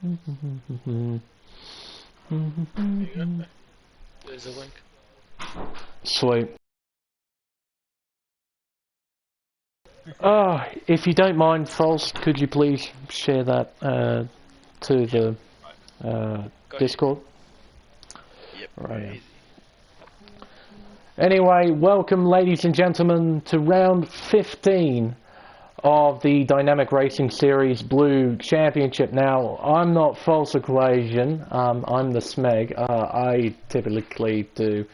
There you go. There's a link. Sweet. Oh, if you don't mind, False, could you please share that to the Discord? Yep. Right. Anyway, welcome, ladies and gentlemen, to round 15 of the Dynamic Racing Series Blue Championship. Now, I'm not False Equation, I'm the Smeg. I typically do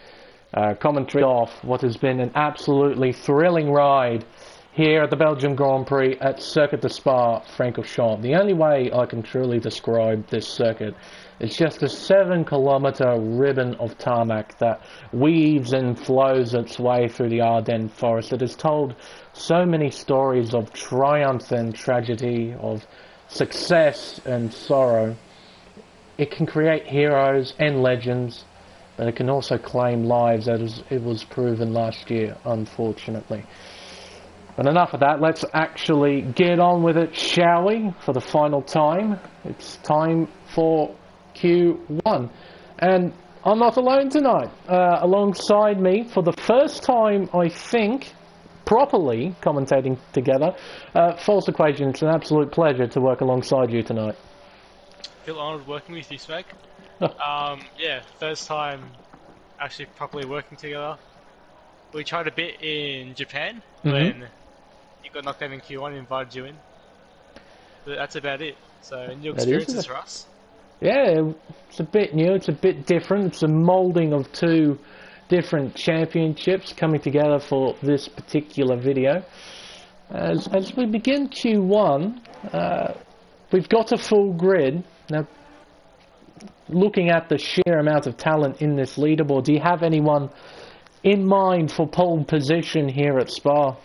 commentary off what has been an absolutely thrilling ride here at the Belgium Grand Prix at Circuit de Spa-Francorchamps. The only way I can truly describe this circuit is just a 7-kilometer ribbon of tarmac that weaves and flows its way through the Ardennes forest. It has told so many stories of triumph and tragedy, of success and sorrow. It can create heroes and legends, but it can also claim lives, as it was proven last year, unfortunately. But enough of that, let's actually get on with it, shall we? For the final time, it's time for Q1. And I'm not alone tonight. Alongside me, for the first time, I think, properly commentating together, False Equation. It's an absolute pleasure to work alongside you tonight. Feel honoured working with you, Smeg. Yeah, first time actually properly working together. We tried a bit in Japan when you got knocked out in Q1 and invited you in. But that's about it. So, new experiences for us. Yeah, it's a bit new, it's a bit different. It's a moulding of two different championships coming together for this particular video. As we begin Q1, we've got a full grid. Now, looking at the sheer amount of talent in this leaderboard, do you have anyone in mind for pole position here at Spa?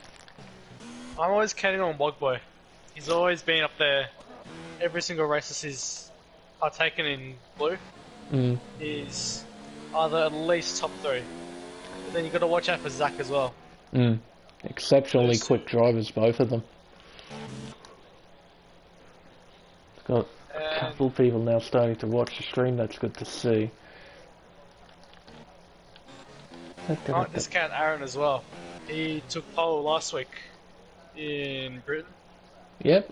I'm always counting on Wogboy. He's always been up there. Every single race he's partaken in blue is either at least top 3. But then you've got to watch out for Zach as well. Exceptionally quick drivers, both of them. Got a couple of people now starting to watch the stream. That's good to see. Can't discount Aaron as well. He took pole last week in Britain. Yep.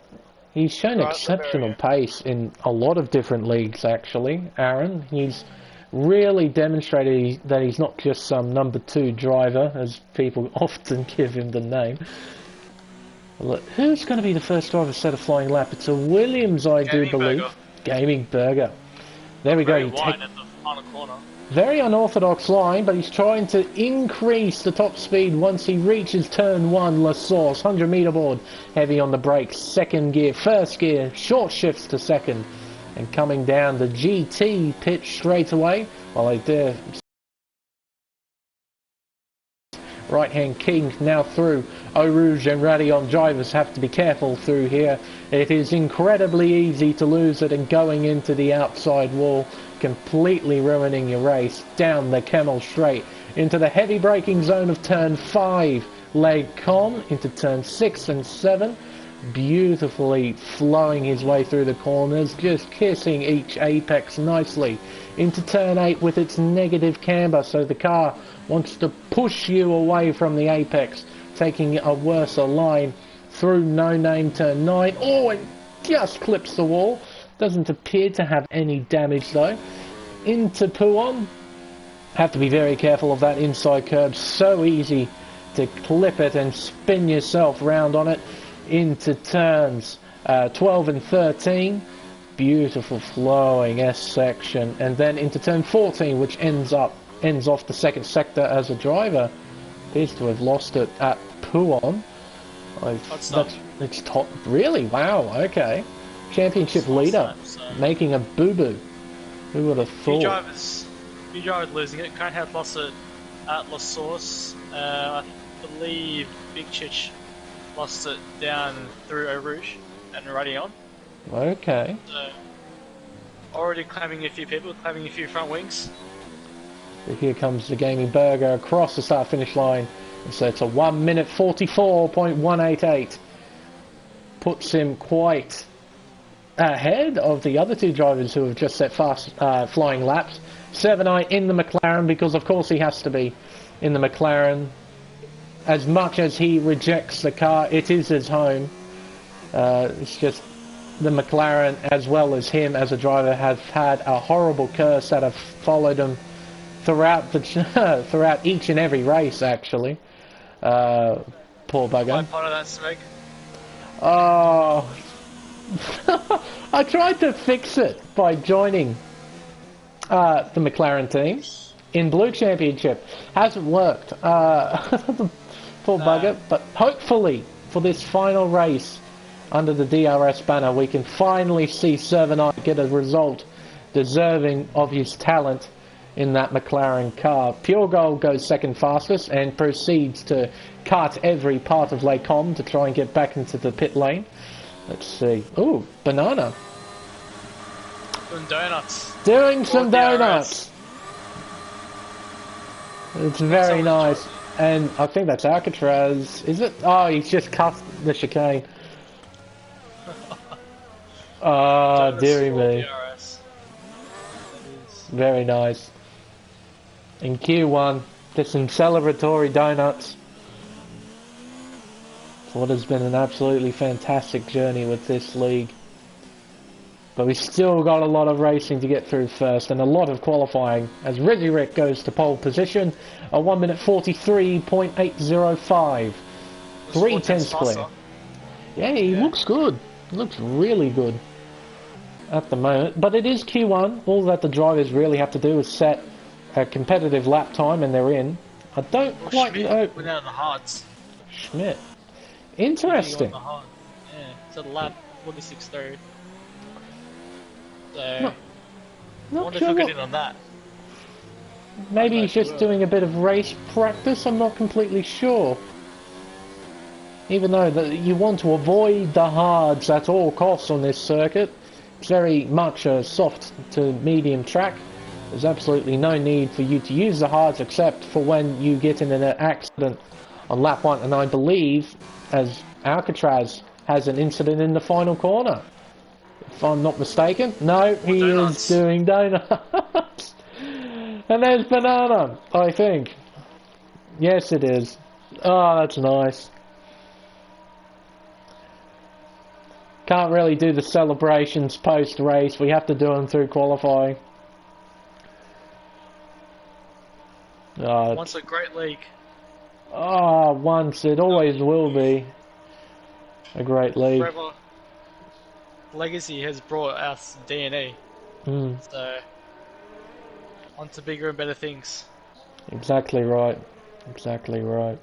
He's shown exceptional pace in a lot of different leagues, actually, Aaron. He's really demonstrated that he's not just some number 2 driver, as people often give him the name. Look, who's going to be the first driver to set a flying lap? It's a Williams, I do believe. Gaming Burger. There we go. Very wide at the final corner. Very unorthodox line, but he's trying to increase the top speed once he reaches turn 1, La Source. 100 meter board, heavy on the brakes. Second gear, first gear, short shifts to second. And coming down the GT pitch straight away. While I dare. Right hand king now through. Eau Rouge and Radillon drivers have to be careful through here. It is incredibly easy to lose it, and going into the outside wall, completely ruining your race. Down the Camel straight into the heavy braking zone of turn 5. Leg con into turn 6 and 7. Beautifully flowing his way through the corners, just kissing each apex nicely. Into turn 8 with its negative camber, so the car wants to push you away from the apex, taking a worse line through No Name turn 9. Oh, it just clips the wall. Doesn't appear to have any damage though. Into Pouon. Have to be very careful of that inside curb. So easy to clip it and spin yourself round on it. Into turns 12 and 13. Beautiful flowing S section. And then into turn 14, which ends off the second sector as a driver. Appears to have lost it at Pouon. It's top. Really? Wow, okay. Championship leader making a boo-boo. Who would have thought? Few drivers losing it. Can't have lost it at La Source. I believe Big Chich lost it down through Eau Rouge and Radillon. Okay. So, already claiming a few people, claiming a few front wings. So here comes the Gaming Burger across the start-finish line. So it's a 1 minute 44.188. Puts him quite ahead of the other two drivers who have just set fast flying laps. Servonite in the McLaren, because of course he has to be in the McLaren. As much as he rejects the car, it is his home. It's just the McLaren, as well as him as a driver, have had a horrible curse that have followed him throughout throughout each and every race, actually. Poor bugger. I'm part of that, Smeg. Oh, I tried to fix it by joining the McLaren team in Blue Championship. Hasn't worked. Poor bugger. But hopefully, for this final race under the DRS banner, we can finally see Servonite get a result deserving of his talent in that McLaren car. Pure Gold goes second fastest and proceeds to cut every part of Les Combes to try and get back into the pit lane. Let's see. Ooh, banana. Doing donuts. Doing some donuts. It's very nice. And I think that's Alcatraz. Is it? Oh, he's just cut the chicane. Oh, dearie me. Very nice. In Q1, just some celebratory donuts. For what has been an absolutely fantastic journey with this league. But we still got a lot of racing to get through first, and a lot of qualifying, as Reggie Rick goes to pole position, a 1 minute 43.805. 3/10 clear. Yeah, he looks good. Looks really good at the moment. But it is Q1. All that the drivers really have to do is set a competitive lap time and they're in. I don't quite know. Without the hards. Schmidt. Interesting. Yeah, it's a lap 46.3. So, Not I wonder sure if we'll get in on that. Maybe he's just doing a bit of race practice, I'm not completely sure. Even though you want to avoid the hards at all costs on this circuit. It's very much a soft to medium track. There's absolutely no need for you to use the hards except for when you get in an accident on lap 1. And I believe, as Alcatraz has an incident in the final corner. If I'm not mistaken. No, he is doing donuts. And there's banana, I think. Yes, it is. Oh, that's nice. Can't really do the celebrations post-race. We have to do them through qualifying. Once a great league. Oh, once. It always will be a great league. Forever. Legacy has brought us DNA. So, on to bigger and better things. Exactly right. Exactly right.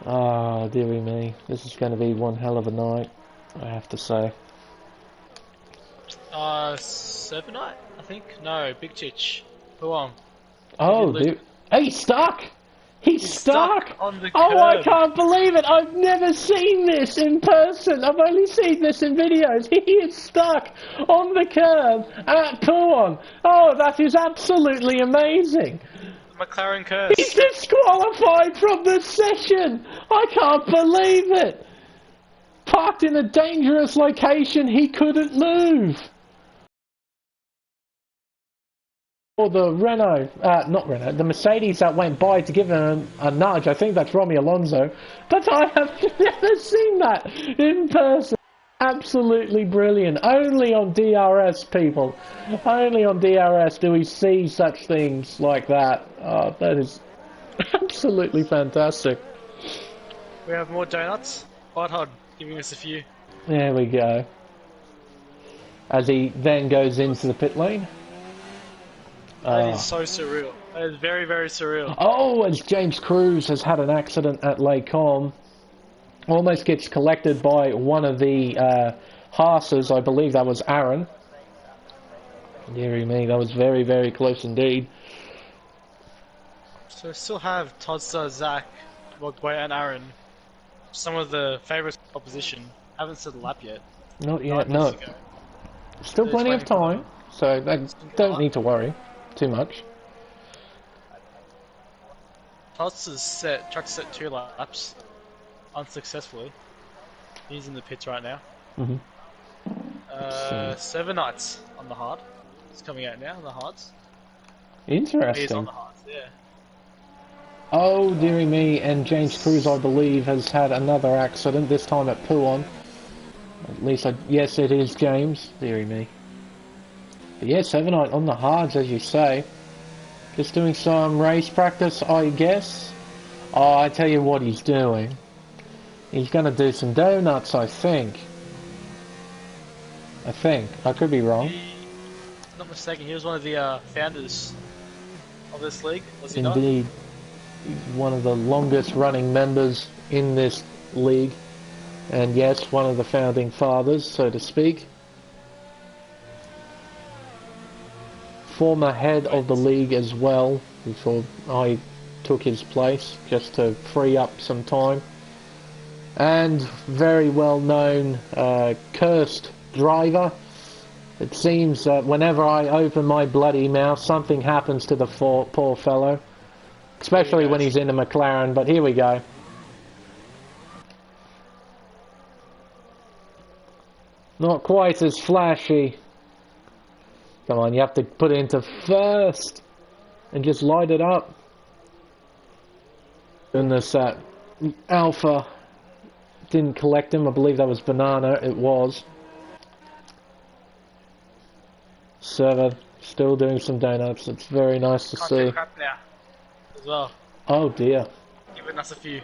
Ah, dearie me. This is going to be one hell of a night, I have to say. Serpentite, I think? No, Big Chich. Who on? Oh, dude. He's stuck! He's stuck on the curb. Oh, I can't believe it! I've never seen this in person. I've only seen this in videos. He is stuck on the curb at Puon. Oh, that is absolutely amazing. McLaren curse. He's disqualified from the session. I can't believe it. Parked in a dangerous location, he couldn't move. Or the Renault, not Renault, the Mercedes that went by to give him a nudge. I think that's Romy Alonso. But I have never seen that in person. Absolutely brilliant. Only on DRS, people. Only on DRS do we see such things like that. Oh, that is absolutely fantastic. We have more donuts. Butthard giving us a few. There we go. As he then goes into the pit lane. That is so surreal. That is very, very surreal. Oh, as James Cruz has had an accident at Les Combes. Almost gets collected by one of the Haasers. I believe that was Aaron. Deary me, that was very, very close indeed. So we still have Todster, Zach, Wogway and Aaron. Some of the favourite opposition. Haven't set the lap yet. Not yet, no. Still plenty of time, so they don't need to worry too much. Todster's tried to set 2 laps. Unsuccessfully. He's in the pits right now. 7 nights on the hard. It's coming out now on the hards. He's on Interesting. the hards, yeah. Oh, dearie me, and James Cruz, I believe, has had another accident, this time at Puon. At least, yes, it is James, dearie me. But yeah, 7 on the hards, as you say. Just doing some race practice, I guess. Oh, I tell you what he's doing. He's going to do some donuts, I think. I could be wrong. Not mistaken, he was one of the founders of this league, was he Indeed. not? He's one of the longest running members in this league. And yes, one of the founding fathers, so to speak. Former head of the league as well, before I took his place, just to free up some time. And very well known cursed driver. It seems that whenever I open my bloody mouth, something happens to the poor fellow. Especially when he's in a McLaren, but here we go. Not quite as flashy. Come on, you have to put it into first and just light it up. Goodness, that Alpha didn't collect him. I believe that was Banana. It was. 7, still doing some donuts. It's very nice to see. Crap now, as well. Oh dear. Giving us a few.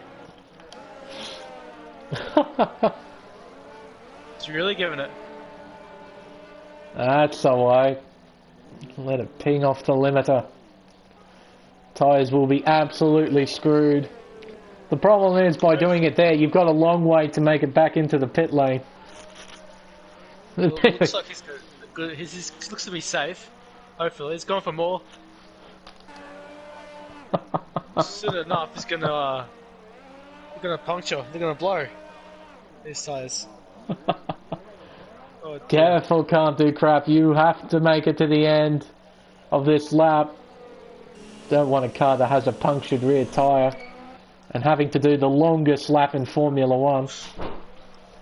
It's really giving it. That's alright. Let it ping off the limiter. Tyres will be absolutely screwed. The problem is, by doing it there, you've got a long way to make it back into the pit lane. Well, it looks like he's good. He looks to be safe. Hopefully, he's gone for more. Soon enough, he's gonna puncture. They're gonna blow these tyres. Oh, careful, can't do crap. You have to make it to the end of this lap. Don't want a car that has a punctured rear tyre and having to do the longest lap in Formula 1.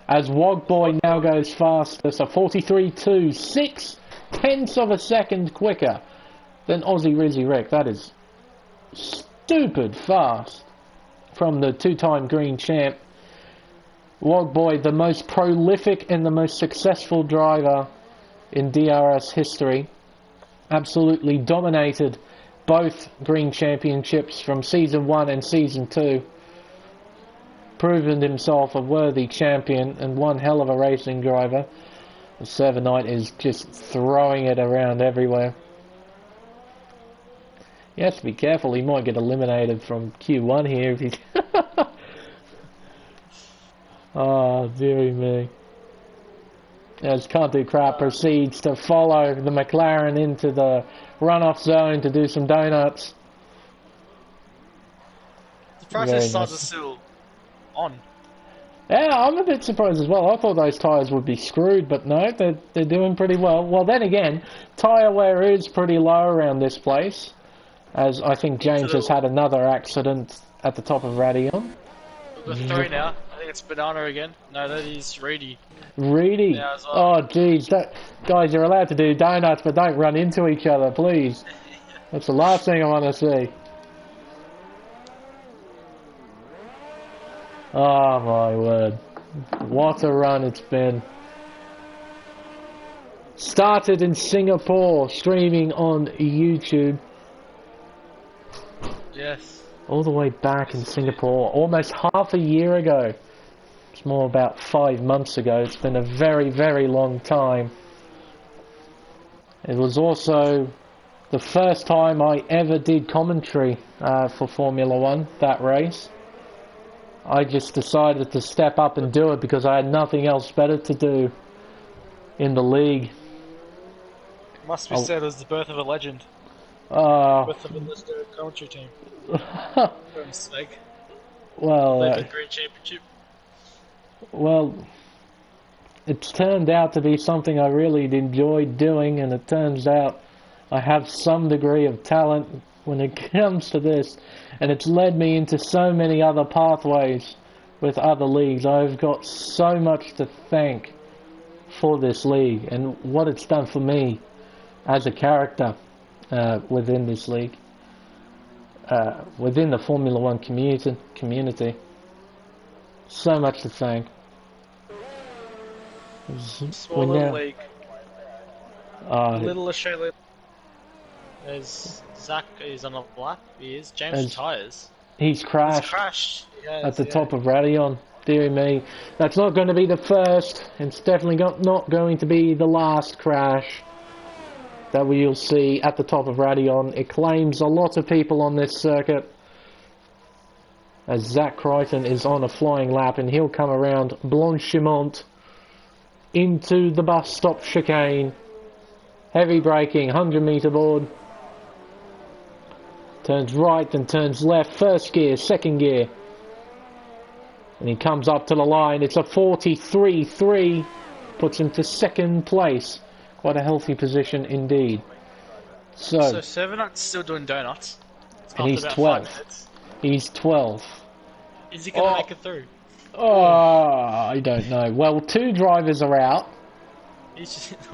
As Wogboy now goes faster, so 43.2, 6/10 of a second quicker than Aussie Rizzy Rick. That is stupid fast from the two-time green champ. Wogboy, the most prolific and the most successful driver in DRS history, absolutely dominated both green championships from season 1 and season 2. Proven himself a worthy champion and one hell of a racing driver. The 7-Night is just throwing it around everywhere. You have to be careful, he might get eliminated from Q1 here if he's... Oh, dearie me. As Can't Do Crap proceeds to follow the McLaren into the runoff zone to do some donuts. The process starts are still on. Yeah, I'm a bit surprised as well. I thought those tyres would be screwed, but no, they're doing pretty well. Well, then again, tyre wear is pretty low around this place, as I think James has had another accident at the top of Radion. We've got 3 now. I think it's Banana again. No, that is Reedy. Reedy? Yeah, as well. Oh, jeez. Guys, you're allowed to do donuts, but don't run into each other, please. That's the last thing I want to see. Oh, my word. What a run it's been. Started in Singapore, streaming on YouTube. Yes. All the way back in Singapore, almost half a year ago. It's more about 5 months ago. It's been a very, very long time. It was also the first time I ever did commentary for Formula 1, that race. I just decided to step up and do it because I had nothing else better to do in the league. Must be said as the birth of a legend. With the Minister commentary team. For mistake. Well, Green Championship. Well, it's turned out to be something I really enjoyed doing, and it turns out I have some degree of talent when it comes to this, and it's led me into so many other pathways with other leagues. I've got so much to thank for this league and what it's done for me as a character within this league, within the Formula One community. So much to thank. Small little league. Little Australia. There's Zach is on a lap. He is. James retires. He's crashed. At the top of Radion. Dear me. That's not going to be the first. It's definitely not going to be the last crash that we'll see at the top of Radion. It claims a lot of people on this circuit. As Zach Crichton is on a flying lap, and he'll come around Blanchimont into the bus stop chicane. Heavy braking, 100-meter board. Turns right, then turns left. First gear, second gear. And he comes up to the line. It's a 43.3. Puts him to second place. Quite a healthy position indeed. So Servanut's still doing donuts. And he's 12. He's 12. Is he going to make it through? Oh, I don't know. Well, 2 drivers are out.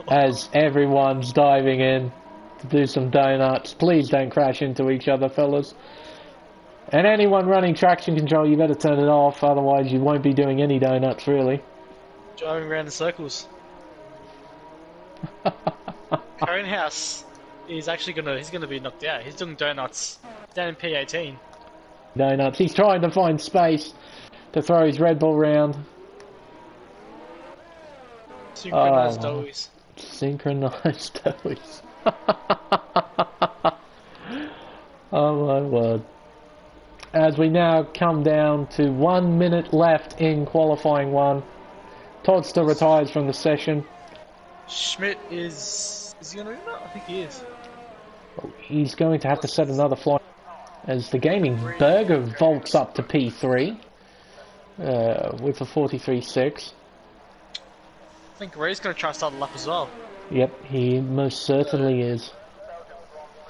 As everyone's diving in to do some donuts. Please don't crash into each other, fellas. And anyone running traction control, you better turn it off, otherwise you won't be doing any donuts, really. Driving around in circles. Conehouse is actually he's gonna be knocked out. He's doing donuts down in P18. Donuts. He's trying to find space to throw his Red Bull round. Synchronized doughies. Synchronized doughies. Oh my word. As we now come down to 1 minute left in qualifying 1. Todd still retires from the session. Schmidt is he going to win that? I think he is. He's going to have to set another flight as the Gaming Burger vaults up to P3 with a 43.6. I think Ray's going to try to start the lap as well. Yep, he most certainly is.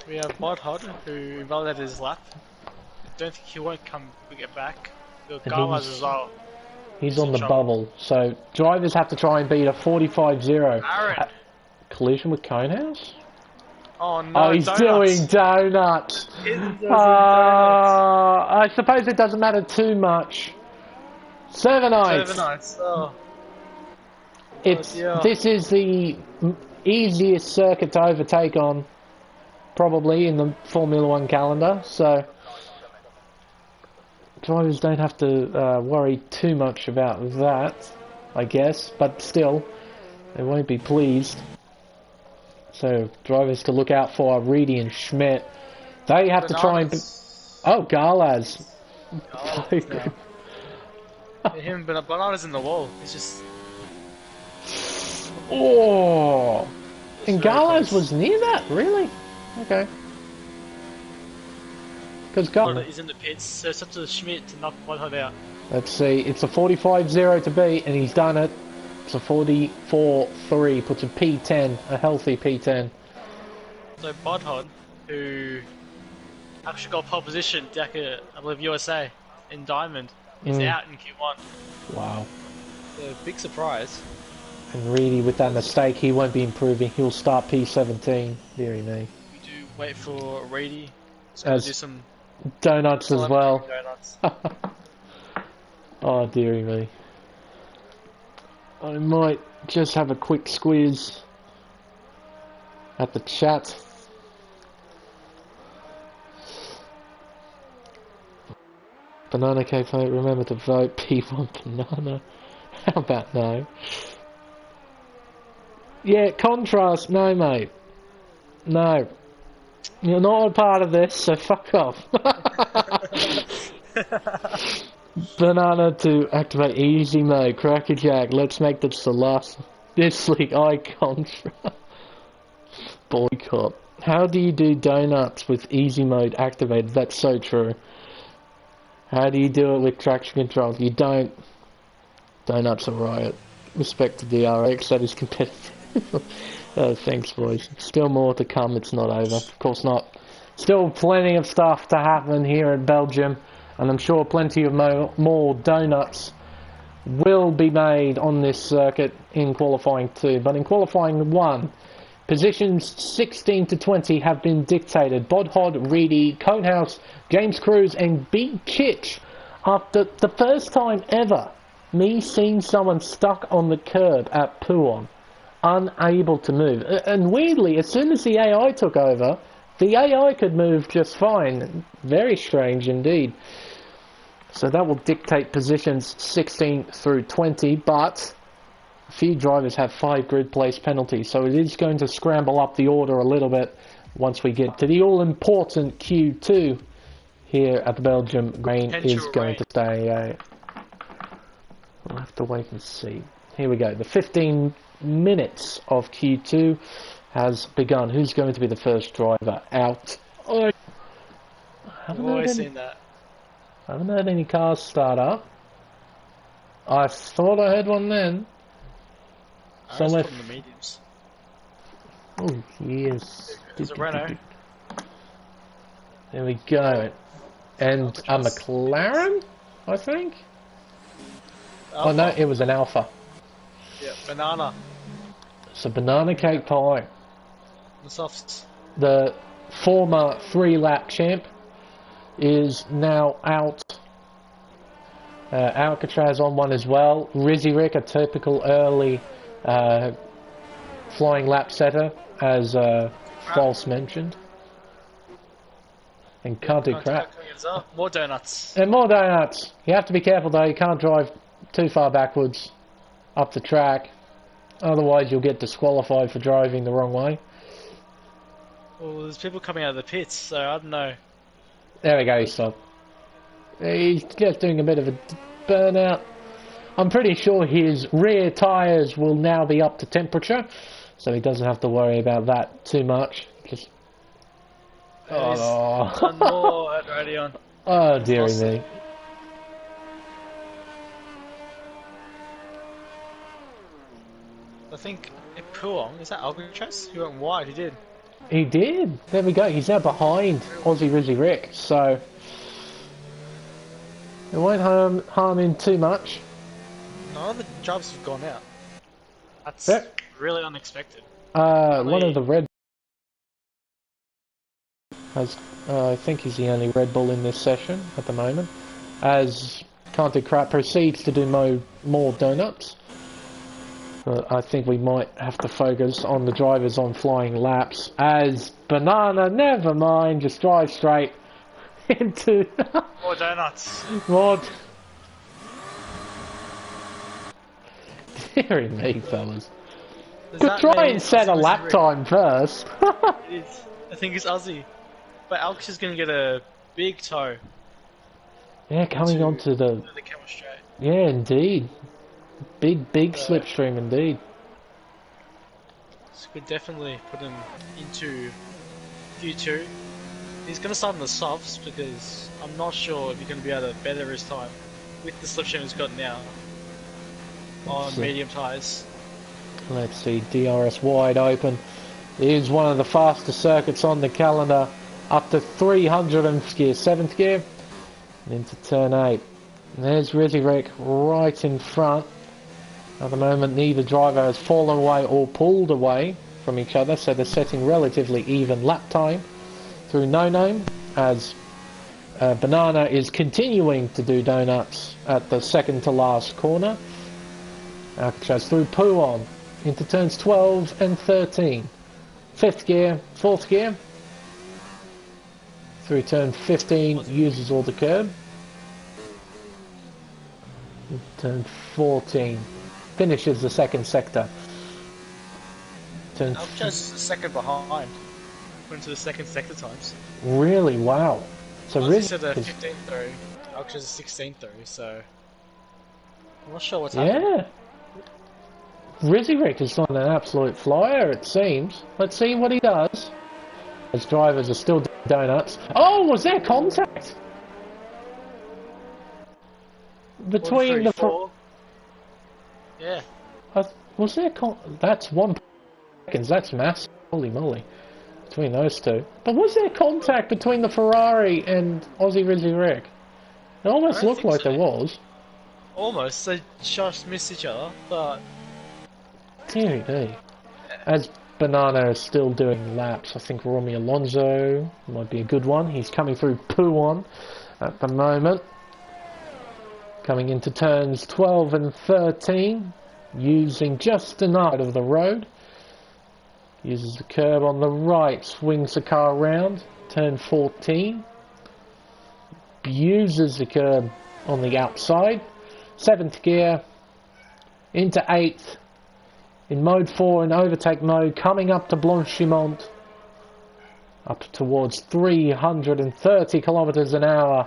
We have Bod Hod, who invalidated his lap. Don't think he won't get back. Garlas as well. He's on the bubble, so drivers have to try and beat a 45.0. Aaron! Collision with Conehouse? Oh no, oh, he's doing donuts! I suppose it doesn't matter too much. Servanites! Oh. This is the easiest circuit to overtake on, probably, in the Formula 1 calendar, so drivers don't have to worry too much about that, I guess, but still, they won't be pleased. So, drivers to look out for are Reedy and Schmidt. They have to try and... Oh, Garlas. Oh, him, but Bernardo's in the wall. He's just... Oh! And Garlas was near that? Really? Okay. Because he's in the pits, so it's up to Schmidt to knock one out. Let's see, it's a 45.0 to beat, and he's done it. It's a 44.3, puts a P10, a healthy P10. So Bodhod, who actually got pole position back at, I believe, USA in Diamond, is out in Q1. Wow. So big surprise. And Reedy, with that mistake, he won't be improving. He'll start P17. Deary me. We do wait for Reedy. He's going to do some donuts as well. Donuts. Oh, dearie me. I might just have a quick squeeze at the chat. Banana Cafe, remember to vote P1 Banana. How about no? Yeah, contrast, no mate. No. You're not a part of this, so fuck off. Banana to activate easy mode, crackerjack, let's make this the last this league icon. Boycott. How do you do donuts with easy mode activated? That's so true. How do you do it with traction control? You don't. Donuts are riot. Respect to DRX, that is competitive. Oh, thanks boys. Still more to come, it's not over. Of course not. Still plenty of stuff to happen here in Belgium. And I'm sure plenty of more donuts will be made on this circuit in qualifying 2, but in qualifying 1, positions 16 to 20 have been dictated. Bodhod, Reedy, Conehouse, James Cruz and Big Chich. After the first time ever, me seeing someone stuck on the curb at Puon, unable to move. And weirdly, as soon as the AI took over, the AI could move just fine. Very strange indeed. So that will dictate positions 16 through 20, but a few drivers have 5 grid place penalties, so it is going to scramble up the order a little bit once we get to the all-important Q2 here at the Belgium. Rain is going to stay. We'll have to wait and see. Here we go. The 15 minutes of Q2 has begun. Who's going to be the first driver out? Oh, I've always seen that. I haven't heard any cars start up. I thought I heard one then. So let's put in the mediums. Oh, yes. There's a Renault. There we go. And a McLaren, I think? Alpha. Oh no, it was an Alpha. Yeah, banana. It's a banana cake pie. The softs. The former 3-lap champ is now out. Alcatraz on one as well. Rizzy Rick, a typical early flying lap setter, as False mentioned. And can't do crap. More donuts. And more donuts. You have to be careful though, you can't drive too far backwards up the track. Otherwise you'll get disqualified for driving the wrong way. Well, there's people coming out of the pits, so I don't know. There we go, he stopped. He's just doing a bit of a burnout. I'm pretty sure his rear tyres will now be up to temperature, so he doesn't have to worry about that too much. Just... One more at Radion. Oh, dearie me. I think Puong, is that Alcatraz? He went wide, he did. He did. There we go. He's now behind Aussie Rizzy Rick, so it won't harm him too much. None of the drivers have gone out. That's really unexpected. One of the Red has, I think he's the only Red Bull in this session at the moment, as Can't Do Crap proceeds to do more donuts. But I think we might have to focus on the drivers on flying laps, as Banana, never mind, just drive straight into... More donuts. More... Deary me, fellas. We'll try and set a lap time first. It is. I think it's Aussie. But Alex is going to get a big toe. Yeah, coming onto the camera straight. Yeah, indeed. Big slipstream indeed. So we could definitely put him into Q2. He's going to start on the softs because I'm not sure if he's going to be able to better his time with the slipstream he's got now on medium tyres. Let's see, DRS wide open. It is one of the fastest circuits on the calendar, up to 300th gear, 7th gear, and into turn 8. And there's Rizzy Rick right in front. At the moment, neither driver has fallen away or pulled away from each other, so they're setting relatively even lap time through No Name, as Banana is continuing to do donuts at the second to last corner. Alcatraz through Puon into turns 12 and 13. 5th gear, 4th gear. Through turn 15, uses all the curb. Turn 14, finishes the second sector. Alcatraz is the second behind. Went to the second sector times. Really? Wow. So Rizzy said a 15th through, Alcatraz is 16th through, so I'm not sure what's happening. Yeah. Rizzy Rick is on an absolute flyer, it seems. Let's see what he does. As drivers are still doing donuts. Oh, was there contact? Between 1, 3, 4. Yeah. Was there that's 1 seconds, that's massive. Holy moly. Between those two. But was there contact between the Ferrari and Aussie Rizzy Rick? It almost looked like there was. Almost. They just missed each other, but Dear. As Banana is still doing laps, I think Romy Alonso might be a good one. He's coming through P1 at the moment. Coming into turns 12 and 13, using just enough of the road. Uses the curb on the right, swings the car around. Turn 14. Uses the curb on the outside. 7th gear. Into 8th. In mode 4 in overtake mode, coming up to Blanchimont. Up towards 330 kilometers an hour.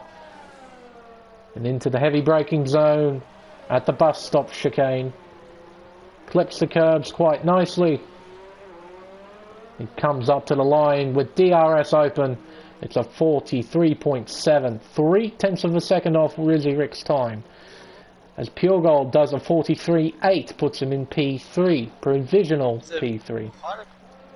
And into the heavy braking zone at the bus stop chicane. Clips the curbs quite nicely. It comes up to the line with DRS open. It's a 43.7, 3/10 of a second off Rizzy Rick's time. As Pure Gold does a 43.8, puts him in P3, provisional P3. Quite a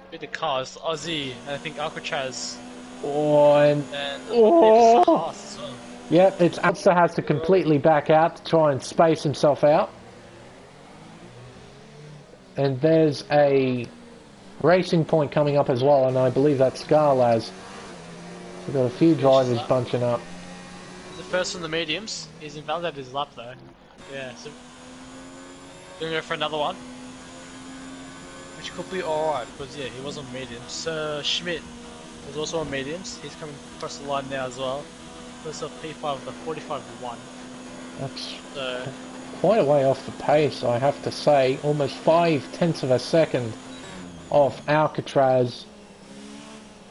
bit of cars, Aussie, and I think Alcatraz. Oh, and oh. As well. Yep, it's Alster has to completely back out to try and space himself out. And there's a racing point coming up as well, and I believe that's Scarlaz. We've got a few drivers bunching up. The first on the mediums, he's invalidated his lap though. Yeah, so gonna go for another one. Which could be alright, because yeah, he was on mediums. Schmidt was also on mediums, he's coming across the line now as well. There's a P5 with a 45.1. That's quite a way off the pace, I have to say. Almost 5/10 of a second off Alcatraz,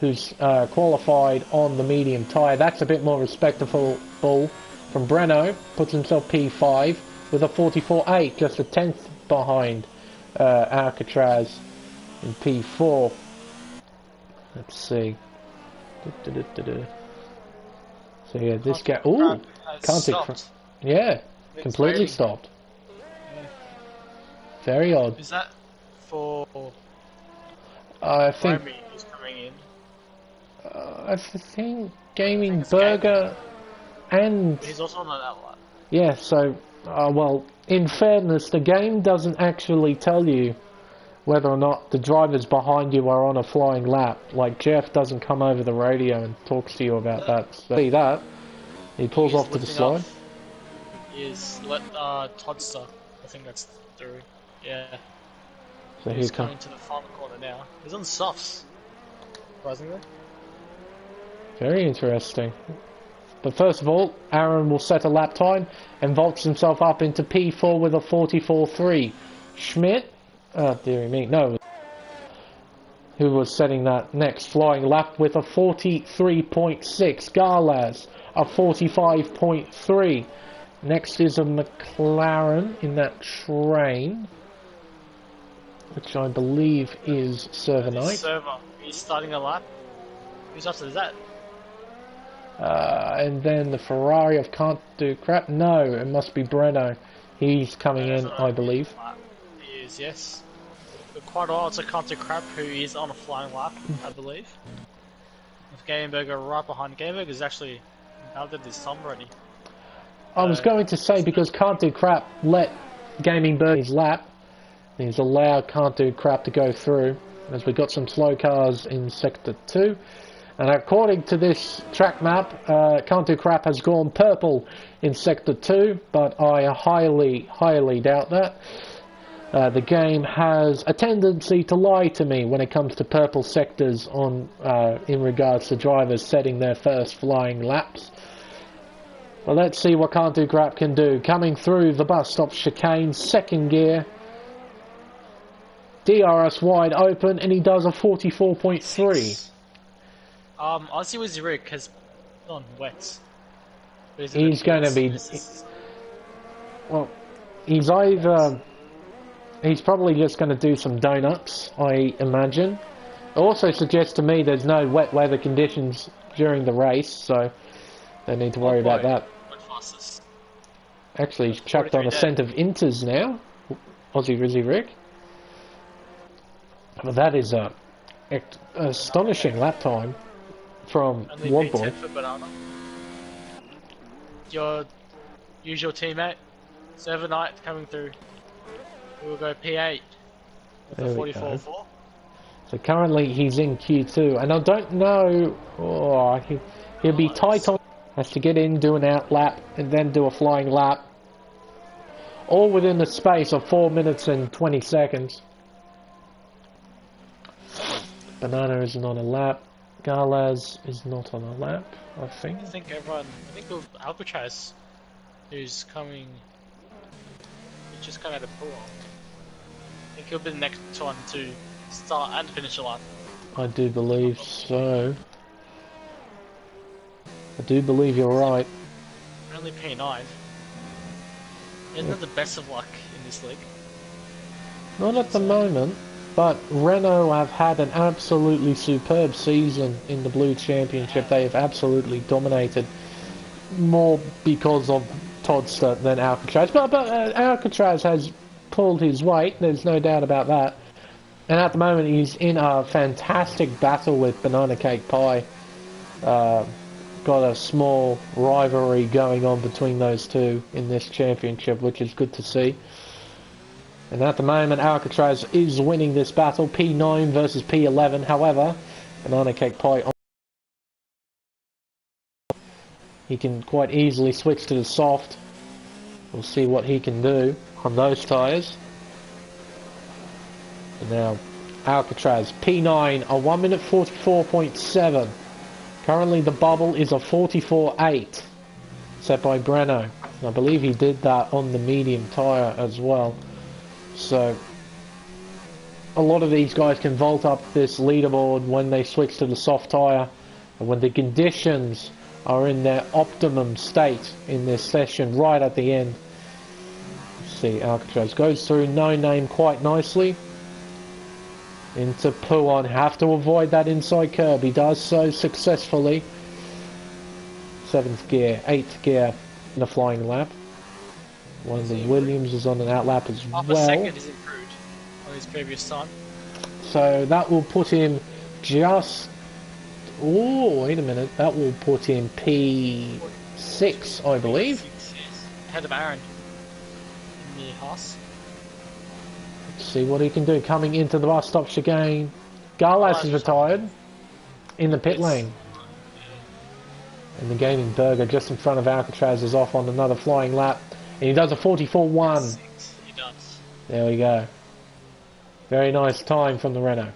who's qualified on the medium tyre. That's a bit more respectable from Breno. Puts himself P5 with a 44.8, just a 10th behind Alcatraz in P4. Let's see. So yeah, this guy. Ooh, can't take. Yeah, completely stopped. Yeah. Very odd. Is that for? I think. Is coming in. I think Gaming Burger, and he's also on that one. Yeah. So, well, in fairness, the game doesn't actually tell you whether or not the drivers behind you are on a flying lap. Like, Jeff doesn't come over the radio and talks to you about that. So, see that? He pulls off to the side. Is Toddster. I think that's through. Yeah. So he's coming to the final corner now. He's on softs. Surprisingly. Very interesting. But first of all, Aaron will set a lap time and vaults himself up into P4 with a 44.3. Schmidt, dearie me, no, who was setting that next flying lap with a 43.6. Garlaz, a 45.3. Next is a McLaren in that train, which I believe is Servanite. Server. He's starting a lap. Who's after that? And then the Ferrari of Can't Do Crap. No, it must be Breno. He's coming in, I believe. He is, yes. But quite a while to Can't Do Crap, who is on a flying lap, I believe. With Gameberger right behind. Gameberger is actually did this time already. I was going to say, because Can't Do Crap let Gaming burn his lap, he's allowed Can't Do Crap to go through, as we got some slow cars in Sector 2. And according to this track map, Can't Do Crap has gone purple in Sector 2, but I highly, highly doubt that. The game has a tendency to lie to me when it comes to purple sectors on in regards to drivers setting their first flying laps. Well, let's see what Can't Do Crap can do. Coming through the bus stop chicane, second gear. DRS wide open, and he does a 44.3. Aussie with Rick has on wet. He's going to be... Well, he's either... He's probably just going to do some donuts, I imagine. It also suggests to me there's no wet weather conditions during the race, so don't need to worry about that. Actually, he's chucked on a scent of Inters now. Aussie Rizzy Rick. Well, that is a astonishing lap time from one boy. Your usual teammate, Server Knight coming through. We'll go P8 with There a we go. 44.4. So currently he's in Q2, and I don't know. Oh, he'll be tight on. Has to get in, do an out lap, and then do a flying lap. All within the space of 4 minutes and 20 seconds. Banana isn't on a lap. Galaz is not on a lap, I think. I think Alcatraz, who's coming, he's just come out of pool. I think he'll be the next one to start and finish the line. I do believe so. I do believe you're right. Only P9. Isn't it the best of luck in this league? Not at the moment, but Renault have had an absolutely superb season in the Blue Championship. They have absolutely dominated, more because of Toddster than Alcatraz. But Alcatraz has pulled his weight, there's no doubt about that. And at the moment he's in a fantastic battle with Banana Cake Pie. Got a small rivalry going on between those two in this championship, which is good to see. And at the moment Alcatraz is winning this battle, P9 versus P11. However, Banana Cake Pie, he can quite easily switch to the soft. We'll see what he can do on those tyres. And now Alcatraz, P9, a 1 minute 44.7. Currently the bubble is a 44.8, set by Breno. I believe he did that on the medium tyre as well. So a lot of these guys can vault up this leaderboard when they switch to the soft tyre, and when the conditions are in their optimum state in this session right at the end. Let's see, Alcatraz goes through No Name quite nicely. Into Puon, have to avoid that inside curb. He does so successfully. 7th gear, 8th gear in a flying lap. One of the Williams is on an out lap as well. Half a second is improved on his previous time. So that will put him just... Oh, wait a minute. That will put him P6, I believe. Ahead of Aaron in the Haas. See what he can do coming into the bus stop chicane. Garlas is retired in the pit lane. And the Gaming Burger just in front of Alcatraz is off on another flying lap. And he does a 44.1. He does. There we go. Very nice time from the Renault.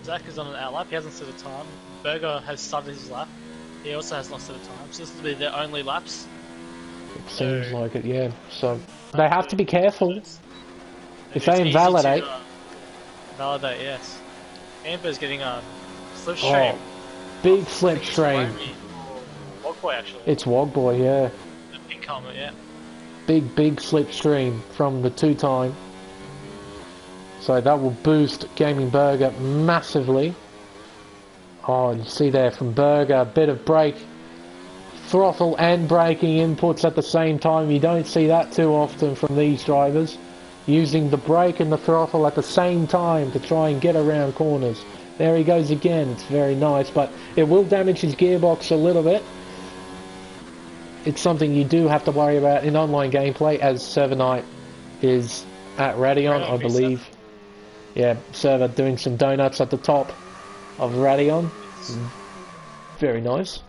Zach is on an out lap, he hasn't set a time. Burger has started his lap. He also has not set a time. So this will be their only laps. It seems like it, yeah. So they have to be careful. If they invalidate. Validate, yes. Amber's getting a slipstream. Oh, big slipstream. Wogboy, actually. It's Wogboy, yeah. The pink helmet, yeah. Big slipstream from the two-time. So that will boost Gaming Burger massively. Oh, you see there from Burger, a bit of brake. Throttle and braking inputs at the same time. You don't see that too often from these drivers. Using the brake and the throttle at the same time to try and get around corners. There he goes again. It's very nice, but it will damage his gearbox a little bit. It's something you do have to worry about in online gameplay, as Server Knight is at Radeon, I believe. Yeah, Server doing some donuts at the top of Radeon. Very nice.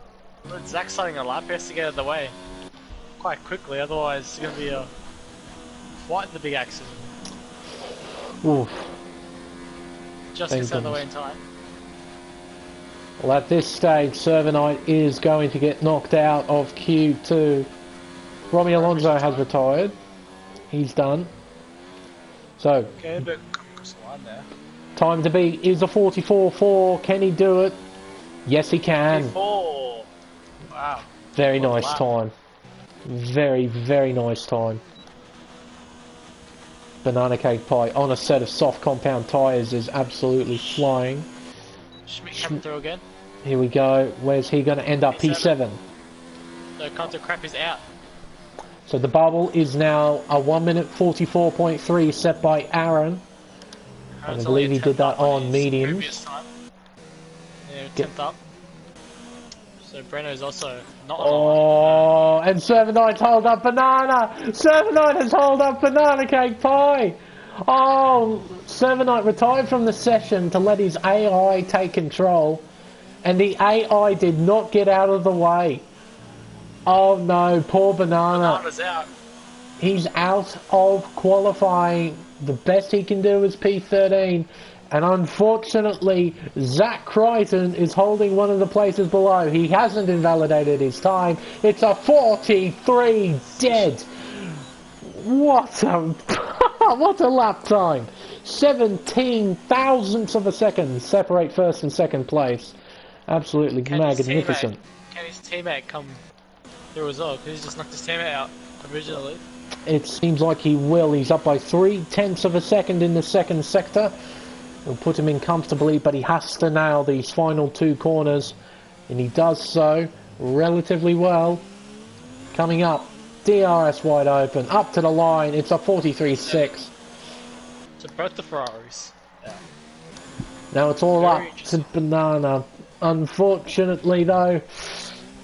Zach's starting a lap, he has to get out of the way quite quickly, otherwise it's going to be quite the big accident. Oof. Just gets out of the way in time. Well, at this stage, Server Knight is going to get knocked out of Q2. Romy Alonso has retired. He's done. So, okay, but across the line there. Time to beat is a 44.4. Can he do it? Yes, he can. 44. Wow. Very nice time. Very nice time. Banana Cake Pie on a set of soft compound tyres is absolutely flying. Schmidt coming through again. Here we go. Where's he going to end up? P7. The counter crap is out. So the bubble is now a 1 minute 44.3 set by Aaron. I believe he did that on mediums. Yeah, 10th up. So Breno's also not on the Oh, and Servanite's hold up Banana! Servanite has hold up Banana Cake Pie! Oh, Servanite retired from the session to let his AI take control, and the AI did not get out of the way. Oh no, poor Banana. Banana's out. He's out of qualifying. The best he can do is P13. And unfortunately, Zach Crichton is holding one of the places below. He hasn't invalidated his time. It's a 43 dead. What a what a lap time. 17 thousandths of a second separate first and second place. Absolutely magnificent. Can his teammate come through as well? Because he's just knocked his teammate out originally. It seems like he will. He's up by 0.3 of a second in the second sector. It'll put him in comfortably, but he has to nail these final two corners, and he does so relatively well. Coming up, DRS wide open, up to the line. It's a 43.6. So both the Ferraris. Yeah. Now it's all up to Banana. Unfortunately, though,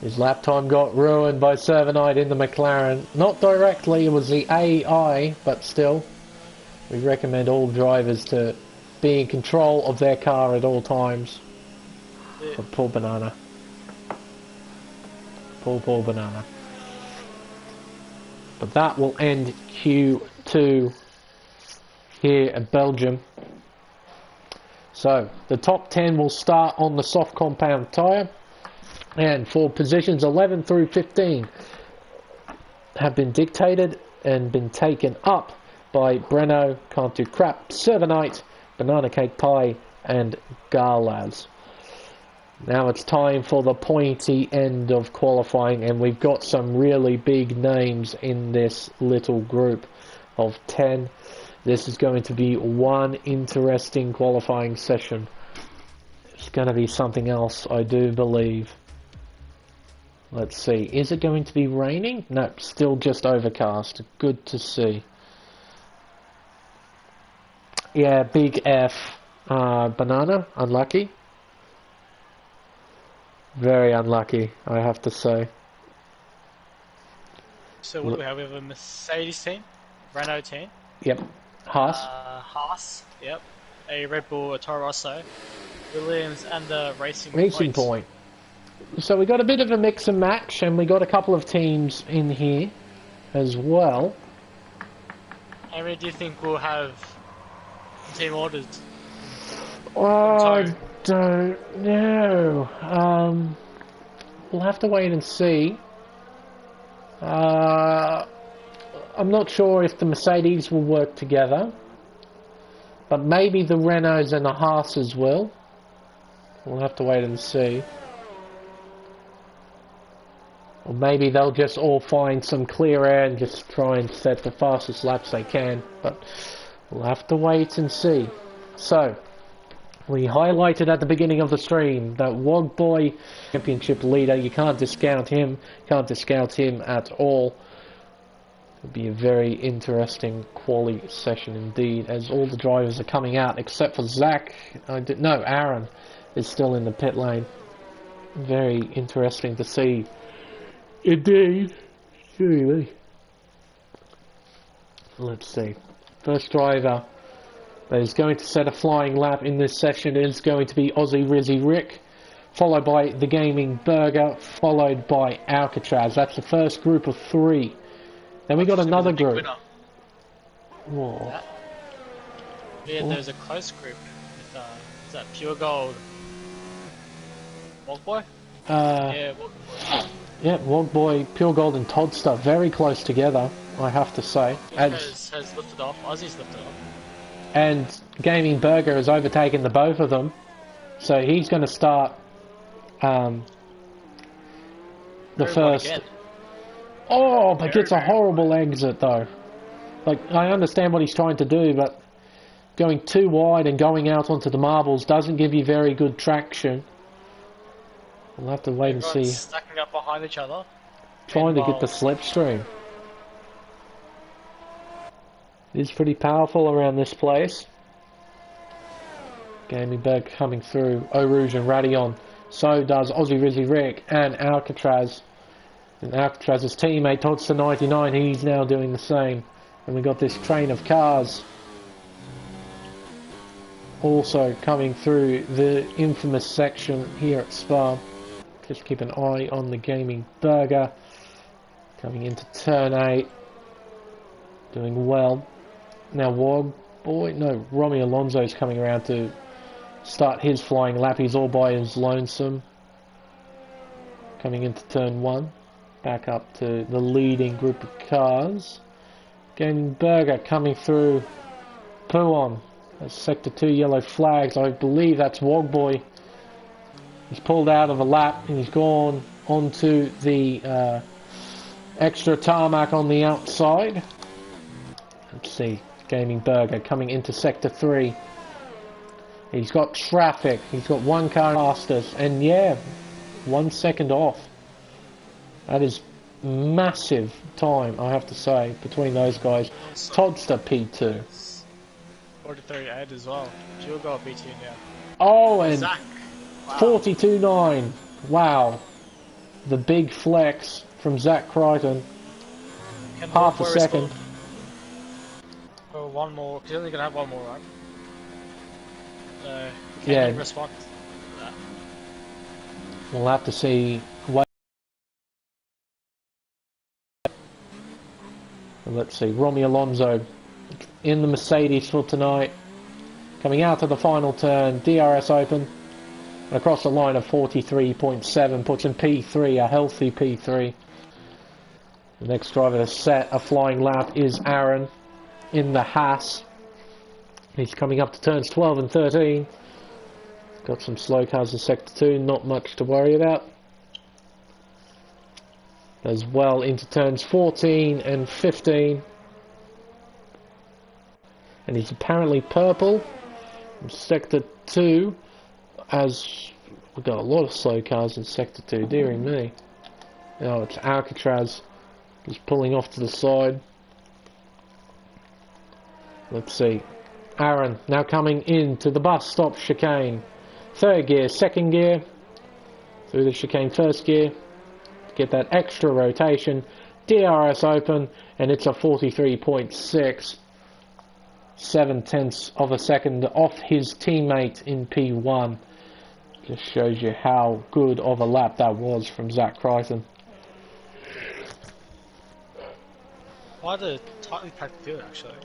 his lap time got ruined by Servanite in the McLaren. Not directly, it was the AI, but still, we recommend all drivers to be in control of their car at all times. Yeah. But poor Banana. Poor Banana. But that will end Q2 here at Belgium. So, the top 10 will start on the soft compound tyre. And for positions 11 through 15 have been dictated and been taken up by Breno, Can't Do Crap, Servanite, Banana Cake Pie and Garlaz. Now it's time for the pointy end of qualifying, and we've got some really big names in this little group of 10. This is going to be one interesting qualifying session. It's going to be something else, I do believe. Let's see, is it going to be raining? No, still just overcast. Good to see. Yeah, big F. Banana, unlucky. Very unlucky, I have to say. So what do we have? We have a Mercedes team, Renault team. Yep. Haas. Haas. Yep. A Red Bull, a Toro Rosso, Williams, and the Racing Point. So we got a bit of a mix and match, and we got a couple of teams in here as well. How many do you think we'll have team orders? I don't know. We'll have to wait and see. I'm not sure if the Mercedes will work together, but maybe the Renaults and the Haases will. We'll have to wait and see. Or maybe they'll just all find some clear air and just try and set the fastest laps they can, but we'll have to wait and see. So, we highlighted at the beginning of the stream that Wogboy championship leader, you can't discount him at all. It'll be a very interesting quali session indeed, as all the drivers are coming out except for Zach. No, Aaron is still in the pit lane. Very interesting to see. Indeed. Really. Let's see. First driver that is going to set a flying lap in this session is going to be Aussie Rizzy Rick, followed by the Gaming Burger, followed by Alcatraz. That's the first group of 3. Then we got another group. Whoa. Yeah, there's a close group with, is that Pure Gold? Wogboy? Yeah, Wogboy. Yeah, Wogboy, Pure Gold and Toddster, very close together, I have to say. Has lifted off, Aussie's lifted off. And Gaming Burger has overtaken the both of them, so he's going to start the first. Again. Oh, but gets a horrible exit though. Like, I understand what he's trying to do, but going too wide and going out onto the marbles doesn't give you very good traction. We'll have to wait and see. Stacking up behind each other. Trying to get the slipstream. It is pretty powerful around this place. Gaming Berg coming through. Eau Rouge and Radion So does Aussie Rizzy Rick and Alcatraz. And Alcatraz's teammate Todd's to 99, he's now doing the same. And we got this train of cars also coming through the infamous section here at Spa. Just keep an eye on the Gaming Burger. Coming into turn 8. Doing well. Now Romy Alonso's coming around to start his flying lap. He's all by his lonesome. Coming into turn 1. Back up to the leading group of cars. Gaming Burger coming through Puon. That's Sector 2 yellow flags. I believe that's Wogboy. He's pulled out of a lap and he's gone onto the extra tarmac on the outside. Let's see. Gaming Burger coming into Sector 3. He's got traffic. He's got one car past us. And yeah, 1 second off. That is massive time, I have to say, between those guys. Toddster P2. 43.8 as well. She'll go P2 now. Oh, and Zach. Wow. 42.9. Wow. The big flex from Zach Crichton. Half a second. Oh, one more. He's only going to have one more, right? So, yeah. Respond to that. We'll have to see. Let's see, Romy Alonso in the Mercedes for tonight. Coming out to the final turn, DRS open. And across the line of 43.7, puts in P3, a healthy P3. The next driver to set a flying lap is Aaron in the Haas. He's coming up to turns 12 and 13. Got some slow cars in Sector 2, not much to worry about. As well into turns 14 and 15. And he's apparently purple in Sector 2, as we've got a lot of slow cars in Sector 2, dearie me. Oh, it's Alcatraz. He's pulling off to the side. Let's see. Aaron now coming into the bus stop chicane. Third gear, second gear. Through the chicane, first gear. Get that extra rotation. DRS open, and it's a 43.6. 7/10 of a second off his teammate in P1. Just shows you how good of a lap that was from Zach Crichton. Quite a tightly packed field, actually.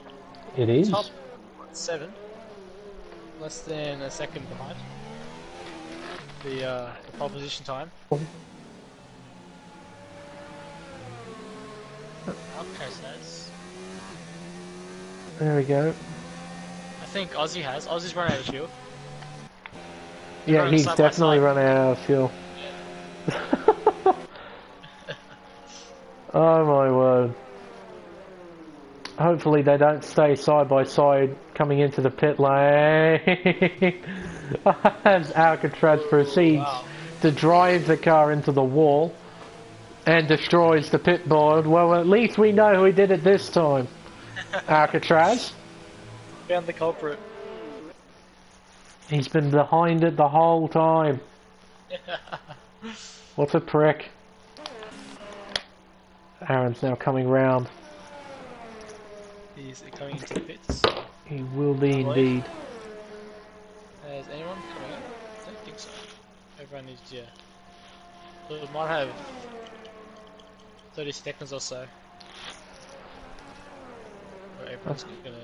It is. Top 7, less than a second behind the pole position time. Alcatraz has. There we go. I think Aussie has. Aussie's run out of fuel. Yeah, he's definitely run out of fuel. Yeah. Oh my word. Hopefully they don't stay side by side coming into the pit lane. As Alcatraz proceeds to drive the car into the wall and destroys the pit board. Well, at least we know who did it this time. Alcatraz. Found the culprit. He's been behind it the whole time. What a prick. Aaron's now coming round. He's coming into the pits. He will be indeed. Has anyone coming up? I don't think so. Everyone is, yeah. So we might have 30 seconds or so. Where everyone's gonna...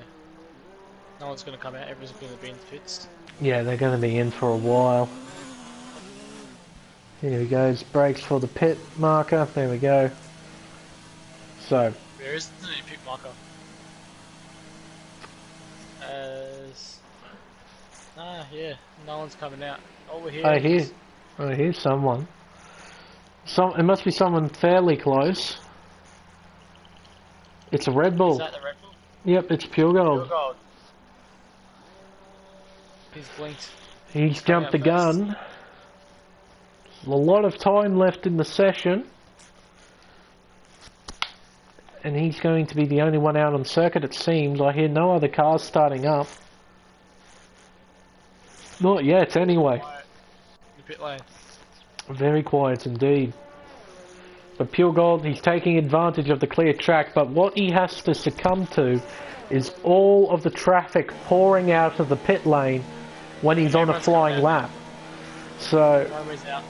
No one's gonna come out, everyone's gonna be in the pits. Yeah, they're going to be in for a while. Here we go, brakes for the pit marker. There we go. So. There isn't any pit marker. Yeah, no one's coming out. Over here. Here's someone. It must be someone fairly close. It's a Red Bull. Is that the Red Bull? Yep, it's Pure Gold. Pure Gold. He's blinked. He's jumped the gun. A lot of time left in the session. And he's going to be the only one out on circuit, it seems. I hear no other cars starting up. Not yet, anyway. The pit lane. Very quiet indeed. But Pure Gold, he's taking advantage of the clear track, but what he has to succumb to is all of the traffic pouring out of the pit lane when he's on a flying lap. So out.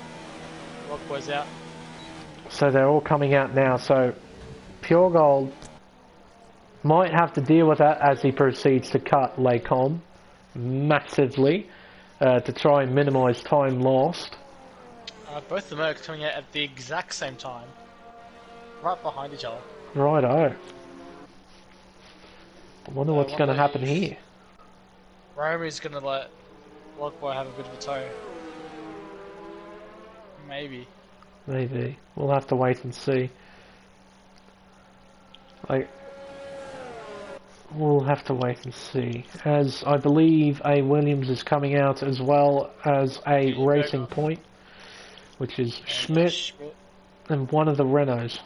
Boy's out. So they're all coming out now, so Pure Gold might have to deal with that as he proceeds to cut Lecom massively to try and minimise time lost. Both the Mercs coming out at the exact same time, right behind each other. Righto. I wonder what's going to happen here. Rome's going to let Lockboy have a bit of a tow. Maybe. Maybe. We'll have to wait and see. We'll have to wait and see. As I believe a Williams is coming out as well as a Racing Point, which is Schmidt and one of the Renaults.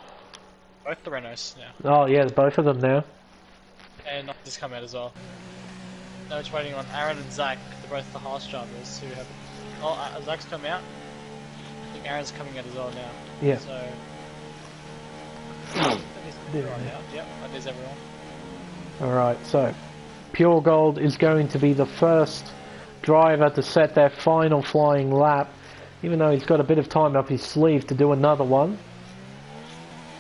Both the Renaults, yeah. Oh yeah, both of them now. And not just come out as well. Now it's waiting on Aaron and Zach, they're both the Haas drivers who have... Oh, Zach's come out. I think Aaron's coming out as well now. Yeah. So... That is right now. Yep, that is everyone. Alright, so Pure Gold is going to be the first driver to set their final flying lap, even though he's got a bit of time up his sleeve to do another one.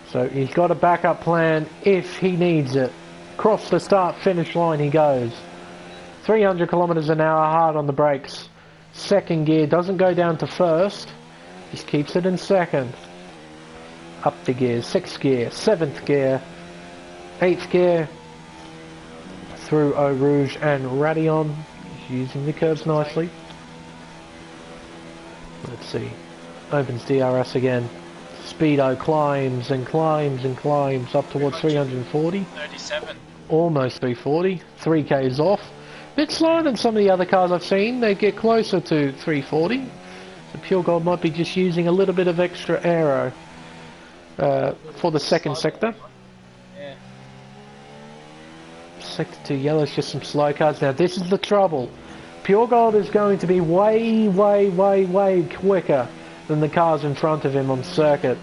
So he's got a backup plan if he needs it. Across the start-finish line he goes. 300 kilometers an hour, hard on the brakes. Second gear, doesn't go down to first, just keeps it in second. Up the gears, 6th gear, 7th gear, 8th gear, through Eau Rouge and Radion. He's using the curves nicely. Let's see. Opens DRS again. Speedo climbs and climbs and climbs up towards 340. 37. Almost 340. 3K's off. Bit slower than some of the other cars I've seen. They get closer to 340. So Pure Gold might be just using a little bit of extra aero for the second sector. Sector 2 yellow is just some slow cars. Now this is the trouble. Pure Gold is going to be way quicker than the cars in front of him on circuit.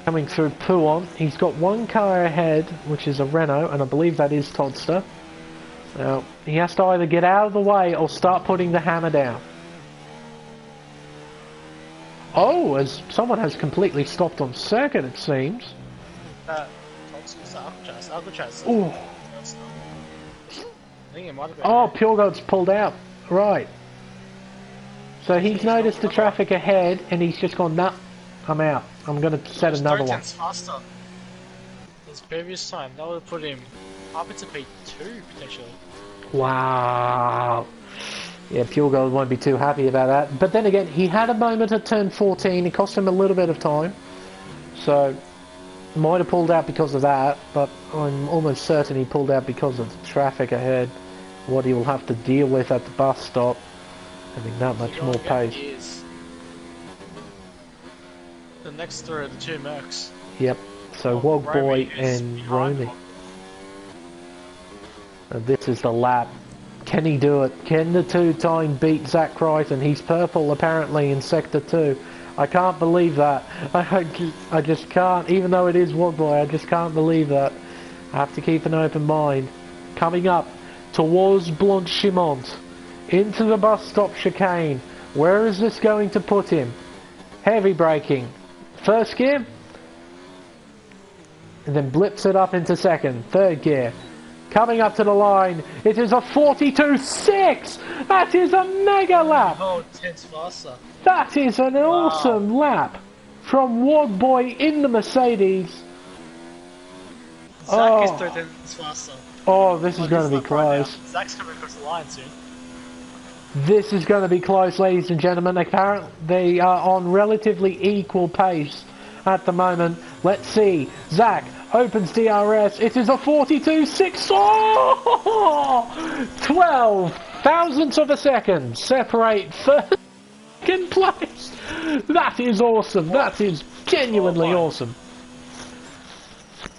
Coming through Pouon, he's got one car ahead, which is a Renault, and I believe that is Todster. Now he has to either get out of the way or start putting the hammer down. Oh, as someone has completely stopped on circuit, it seems. Oh. Oh, Pure Gold's pulled out. Right. So he's noticed the traffic ahead and he's just gone, nah, I'm out. I'm going to set another one. Faster. His previous time, that would have put him up into P2 potentially. Wow. Yeah, Pure Gold won't be too happy about that. But then again, he had a moment at turn 14. It cost him a little bit of time. So... might have pulled out because of that, but I'm almost certain he pulled out because of the traffic ahead. What he will have to deal with at the bus stop, having that much more pace. The next three are the two Mercs. Yep, so Wogboy and Romy. And this is the lap. Can he do it? Can the two-time beat Zach Crichton? He's purple apparently in Sector 2. I can't believe that. I just can't, even though it is Wogboy, I just can't believe that. I have to keep an open mind. Coming up towards Blanchimont, into the bus stop chicane. Where is this going to put him? Heavy braking. First gear. And then blips it up into second. Third gear. Coming up to the line, it is a 42.6! That is a mega lap! Oh, 10's faster. That is an awesome lap from Wogboy in the Mercedes. Zach is 3 tenths faster. Oh, this is going to be close. Right, Zach's coming across the line soon. This is going to be close, ladies and gentlemen. Apparently, they are on relatively equal pace at the moment. Let's see. Zach opens DRS. It is a 42.6. Oh! 12 thousandths of a second separate first second place. That is awesome. That is genuinely awesome.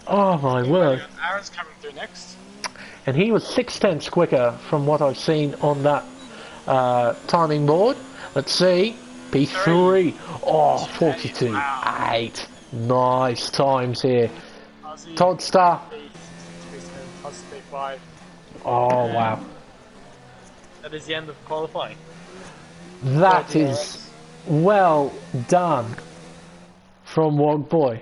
Oh my word. Aaron's coming through next. And he was 6 tenths quicker from what I've seen on that timing board. Let's see. P3. Oh, 42. Wow. 8. Nice times here. Aussie, Todster. P5. Oh, And wow. that is the end of qualifying. That is well done from Wogboy.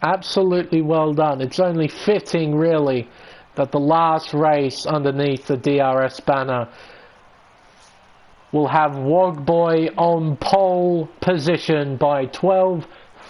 Absolutely well done. It's only fitting, really, that the last race underneath the DRS banner will have Wogboy on pole position by 12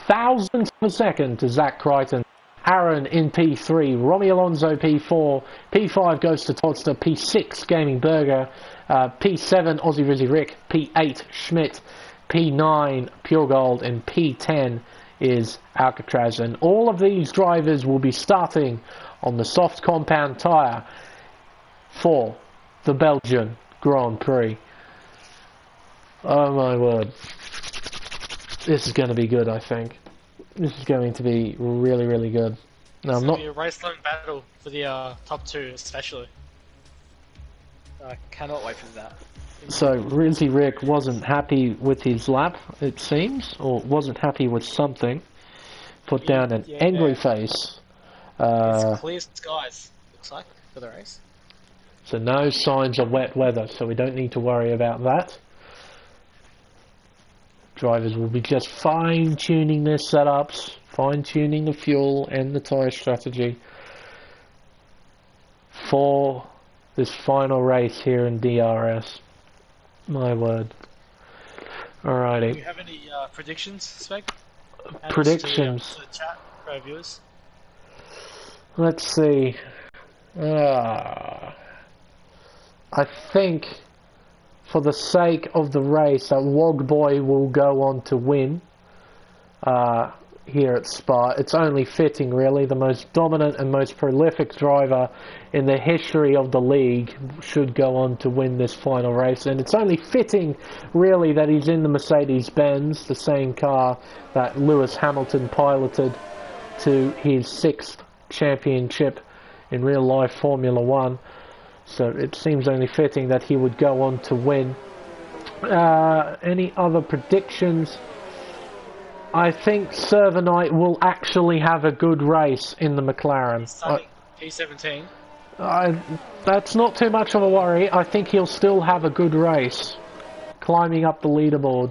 thousandths of a second to Zach Crichton. Aaron in P3, Romy Alonso P4, P5 goes to Todster, P6 Gaming Burger, P7 Aussie Rizzy Rick, P8 Schmidt, P9 Pure Gold, and P10 is Alcatraz. And all of these drivers will be starting on the soft compound tyre for the Belgian Grand Prix. Oh my word. This is going to be good, I think. This is going to be really, really good. Now, It's going to be a race-long battle for the top two, especially. I cannot wait for that. So, Rizzy Rick wasn't happy with his lap, it seems, or wasn't happy with something. Put down an angry face. It's clear skies, looks like, for the race. So no signs of wet weather, so we don't need to worry about that. Drivers will be just fine-tuning their setups, fine-tuning the fuel and the tyre strategy for this final race here in DRS. My word. Alrighty. Do you have any predictions, Spec? Predictions? To the chat for our viewers? Let's see. I think, for the sake of the race, that Wogboy will go on to win here at Spa. It's only fitting, really. The most dominant and most prolific driver in the history of the league should go on to win this final race. And it's only fitting, really, that he's in the Mercedes-Benz, the same car that Lewis Hamilton piloted to his 6th championship in real-life Formula 1. So it seems only fitting that he would go on to win. Any other predictions? I think Servanite will actually have a good race in the McLaren. P17. That's not too much of a worry. I think he'll still have a good race, climbing up the leaderboard.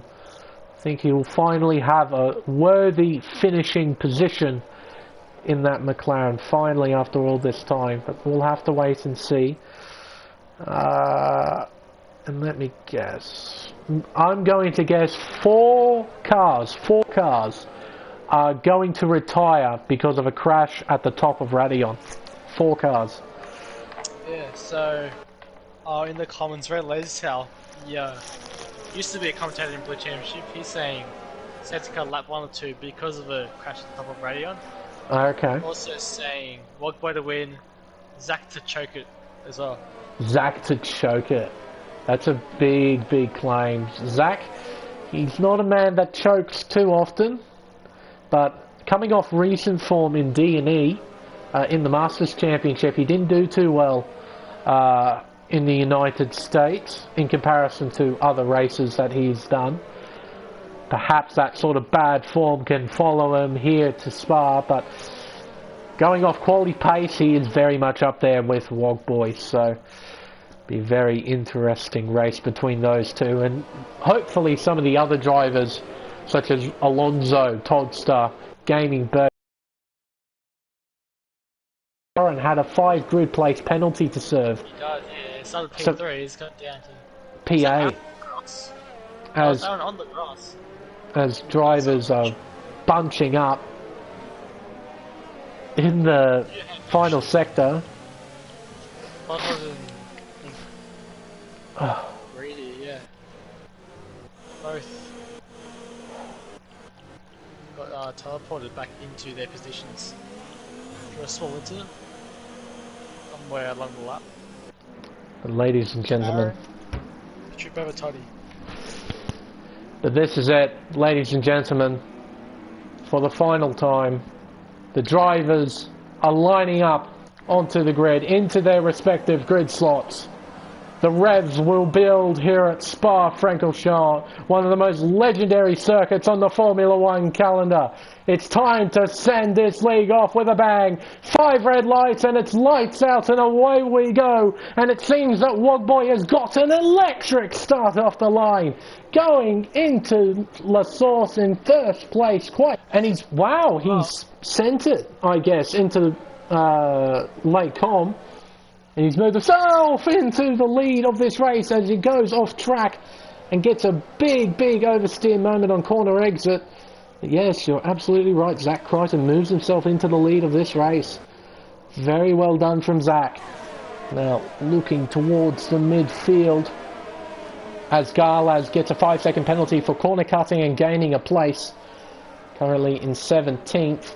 I think he'll finally have a worthy finishing position in that McLaren, finally, after all this time. But we'll have to wait and see. And let me guess. I'm going to guess four cars are going to retire because of a crash at the top of Radion. 4 cars. Yeah, so in the comments, Red Lasertail, used to be a commentator in Blue Championship. He's saying set to cut lap 1 or 2 because of a crash at the top of Radion. Okay. Also saying Wogboy to win, Zach to choke it as well. Zach to choke it. That's a big, big claim. Zach, he's not a man that chokes too often, but coming off recent form in D&E, in the Masters Championship, he didn't do too well in the United States in comparison to other races that he's done. Perhaps that sort of bad form can follow him here to Spa, but going off quality pace, he is very much up there with Wogboy, so be a very interesting race between those two, and hopefully some of the other drivers, such as Alonso, Todster, Gaming Bird, had a 5 grid place penalty to serve. He does, yeah. It's not a P3, he's got down to P8. On the grass. As drivers are bunching up in the final sector. Greedy, yeah. Both got teleported back into their positions for a small incident somewhere along the lap. And ladies and gentlemen, Trip over Toddy. But this is it, ladies and gentlemen. For the final time, the drivers are lining up onto the grid, into their respective grid slots. The revs will build here at Spa-Francorchamps, one of the most legendary circuits on the Formula One calendar. It's time to send this league off with a bang. 5 red lights and it's lights out and away we go. And it seems that Wogboy has got an electric start off the line. Going into La Source in first place and he's sent it, I guess, into Lake Com. And he's moved himself into the lead of this race as he goes off track and gets a big oversteer moment on corner exit. But yes, you're absolutely right. Zach Crichton moves himself into the lead of this race. Very well done from Zach. Now looking towards the midfield as Garlaz gets a 5-second penalty for corner cutting and gaining a place. Currently in 17th.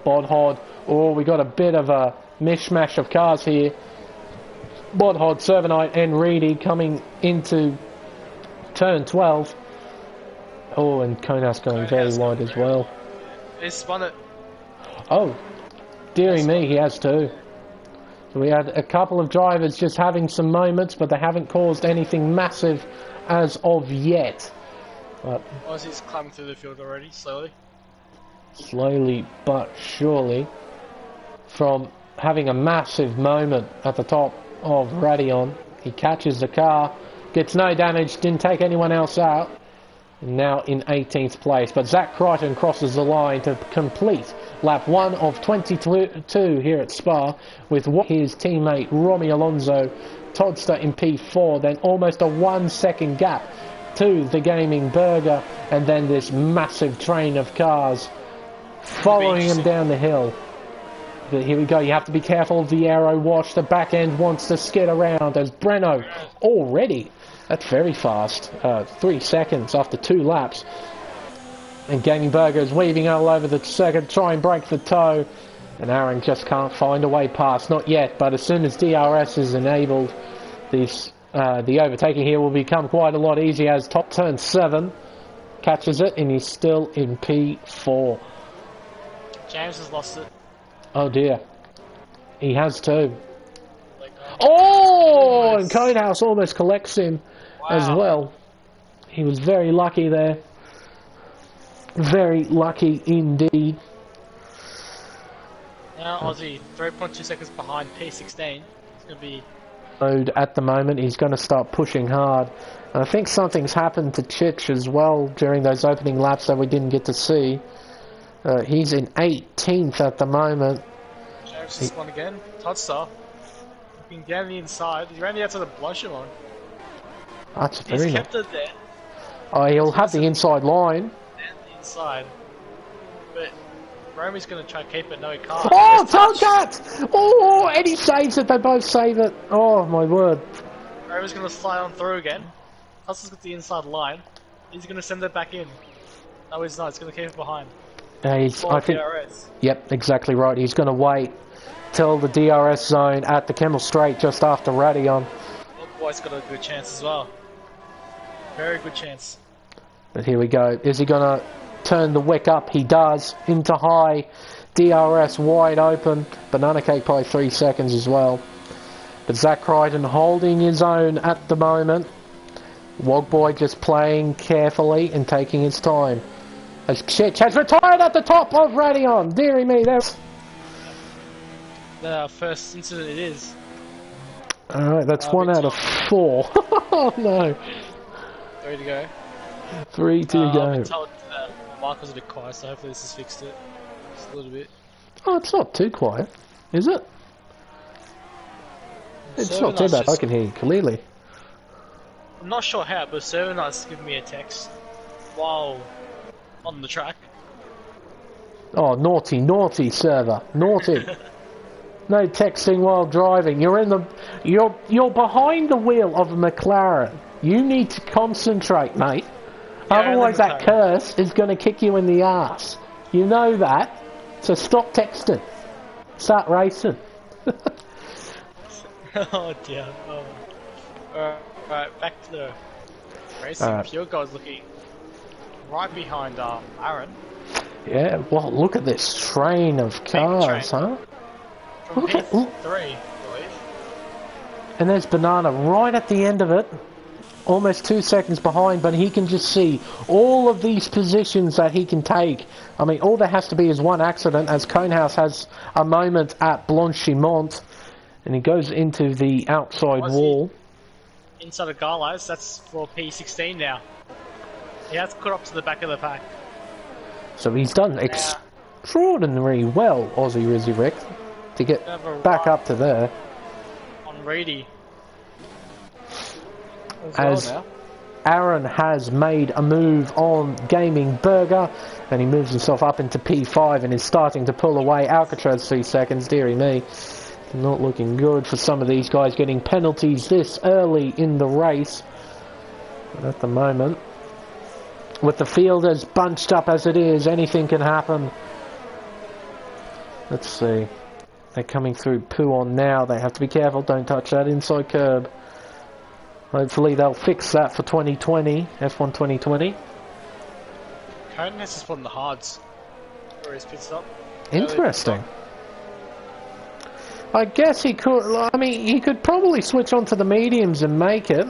Bodhod. Oh, we got a bit of a mishmash of cars here. Bodhod, Servanite and Reedy coming into turn 12. Oh, and Konas going very wide as well. He spun it. Oh, dearie me, he has too. So we had a couple of drivers just having some moments, but they haven't caused anything massive as of yet. But Aussie's climbing through the field already, slowly. Slowly but surely. From having a massive moment at the top of Radion. He catches the car, gets no damage, didn't take anyone else out. And now in 18th place. But Zach Crichton crosses the line to complete lap 1 of 22 here at Spa with his teammate Romy Alonso, Toddster in P4, then almost a 1-second gap to the Gaming Burger, and then this massive train of cars following him down the hill. But here we go, you have to be careful of the aero wash. The back end wants to skid around as Breno already, that's very fast, 3 seconds after 2 laps. And Gaming Burger is weaving all over the circuit, try and break the toe. And Aaron just can't find a way past, not yet, but as soon as DRS is enabled, the overtaking here will become quite a lot easier as top turn 7 catches it and he's still in P4. James has lost it. Oh dear. He has too. Oh! And Conehouse almost collects him as well. He was very lucky there. Very lucky indeed. Now Aussie, 3.2 seconds behind P16. It's going to be... At the moment, he's going to start pushing hard. And I think something's happened to Chich as well during those opening laps that we didn't get to see. He's in 18th at the moment. James has spun again. Toddster. Looking down the inside. He ran the outside of Blushimon. That's very He's kept it there. Oh, he'll have the inside line. Down the inside. But Romy's going to try to keep it. No, he can't. Oh, Tomcat! Oh, and he saves it. They both save it. Oh, my word. Romy's going to slide on through again. Toddster's got the inside line. He's going to send it back in. No, he's not. He's going to keep it behind. I think, DRS. Yep, exactly right. He's going to wait till the DRS zone at the Kemmel Straight just after Radion. Old boy's got a good chance as well. Very good chance. But here we go. Is he going to turn the wick up? He does. Into high. DRS wide open. Banana Cake by 3 seconds as well. But Zach Crichton holding his own at the moment. Wogboy just playing carefully and taking his time. As Chich has retired at the top of Radion. Deary me, there's... The first incident it is. Alright, that's 1 out of 4. Oh no. 3 to go. 3 to go. I've been told Michael's a bit quiet, so hopefully this has fixed it. Just a little bit. Oh, it's not too quiet, is it? It's not too bad, I can hear you clearly. I'm not sure how, but Servanite's given me a text while on the track. Oh, naughty, naughty server, naughty. No texting while driving. You're behind the wheel of a McLaren. You need to concentrate, mate. Yeah, otherwise that curse is going to kick you in the ass. You know that. So stop texting. Start racing. Oh dear. Oh. Alright, back to the racing. Pure God's looking right behind Aaron. Yeah, well, look at this train of cars, huh? From P3, I believe. And there's Banana right at the end of it. Almost 2 seconds behind, but he can just see all of these positions that he can take. I mean, all there has to be is one accident, as Conehouse has a moment at Blanchimont, and he goes into the outside wall. Inside of Garlize, that's for P16 now. He has caught up to the back of the pack. So he's done extraordinarily well, Aussie Resurrect, to get back up to there. On Reedy. As Aaron has made a move on Gaming Burger, and he moves himself up into P5 and is starting to pull away. Alcatraz 3 seconds, dearie me. Not looking good for some of these guys getting penalties this early in the race. But at the moment, with the field as bunched up as it is, anything can happen. Let's see. They're coming through Pouon now. They have to be careful. Don't touch that inside curb. Hopefully they'll fix that for 2020, F1 2020. Conan has to spot on the hards for his pit stop. Interesting. I guess he could, I mean, he could probably switch onto the mediums and make it.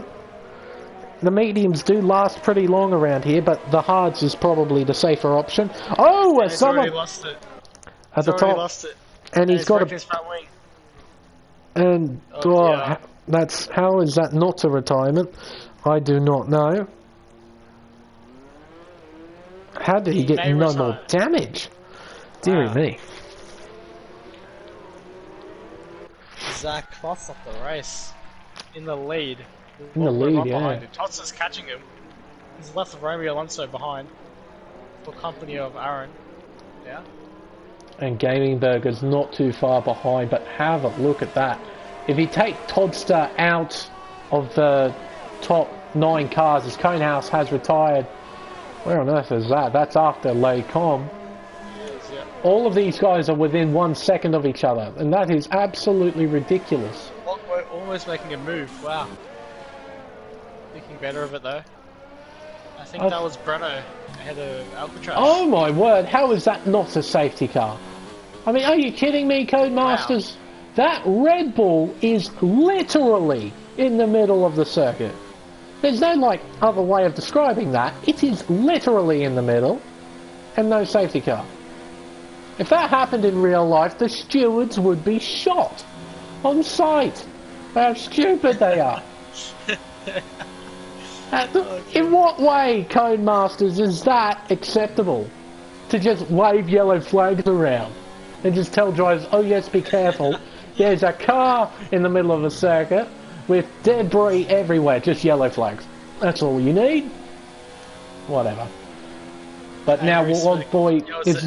The mediums do last pretty long around here, but the hards is probably the safer option. Oh, he's already lost it. At the top. Lost it. And he's got his front wing. And that's, how is that not a retirement? I do not know. How did he get no more damage? Dear me. Zach Kloss off the race. In the lead. In the lead, yeah. Tots is catching him. He's left Romeo Alonso behind. For company of Aaron. Yeah. And Gaming Burger's not too far behind, but have a look at that. If you take Toddster out of the top 9 cars, as Conehouse has retired, where on earth is that? That's after Les Combs. Yeah. All of these guys are within 1 second of each other, and that is absolutely ridiculous. We're almost making a move, wow. Thinking better of it though. I think that was Breno ahead of Alcatraz. Oh my word, how is that not a safety car? I mean, are you kidding me, Codemasters? Wow. That Red Bull is literally in the middle of the circuit. There's no, like, other way of describing that. It is literally in the middle, and no safety car. If that happened in real life, the stewards would be shot on sight. How stupid they are. In what way, Codemasters, is that acceptable? To just wave yellow flags around and just tell drivers, oh yes, be careful. There's a car in the middle of the circuit with debris everywhere, just yellow flags. That's all you need. Whatever. But now Wog Boy is...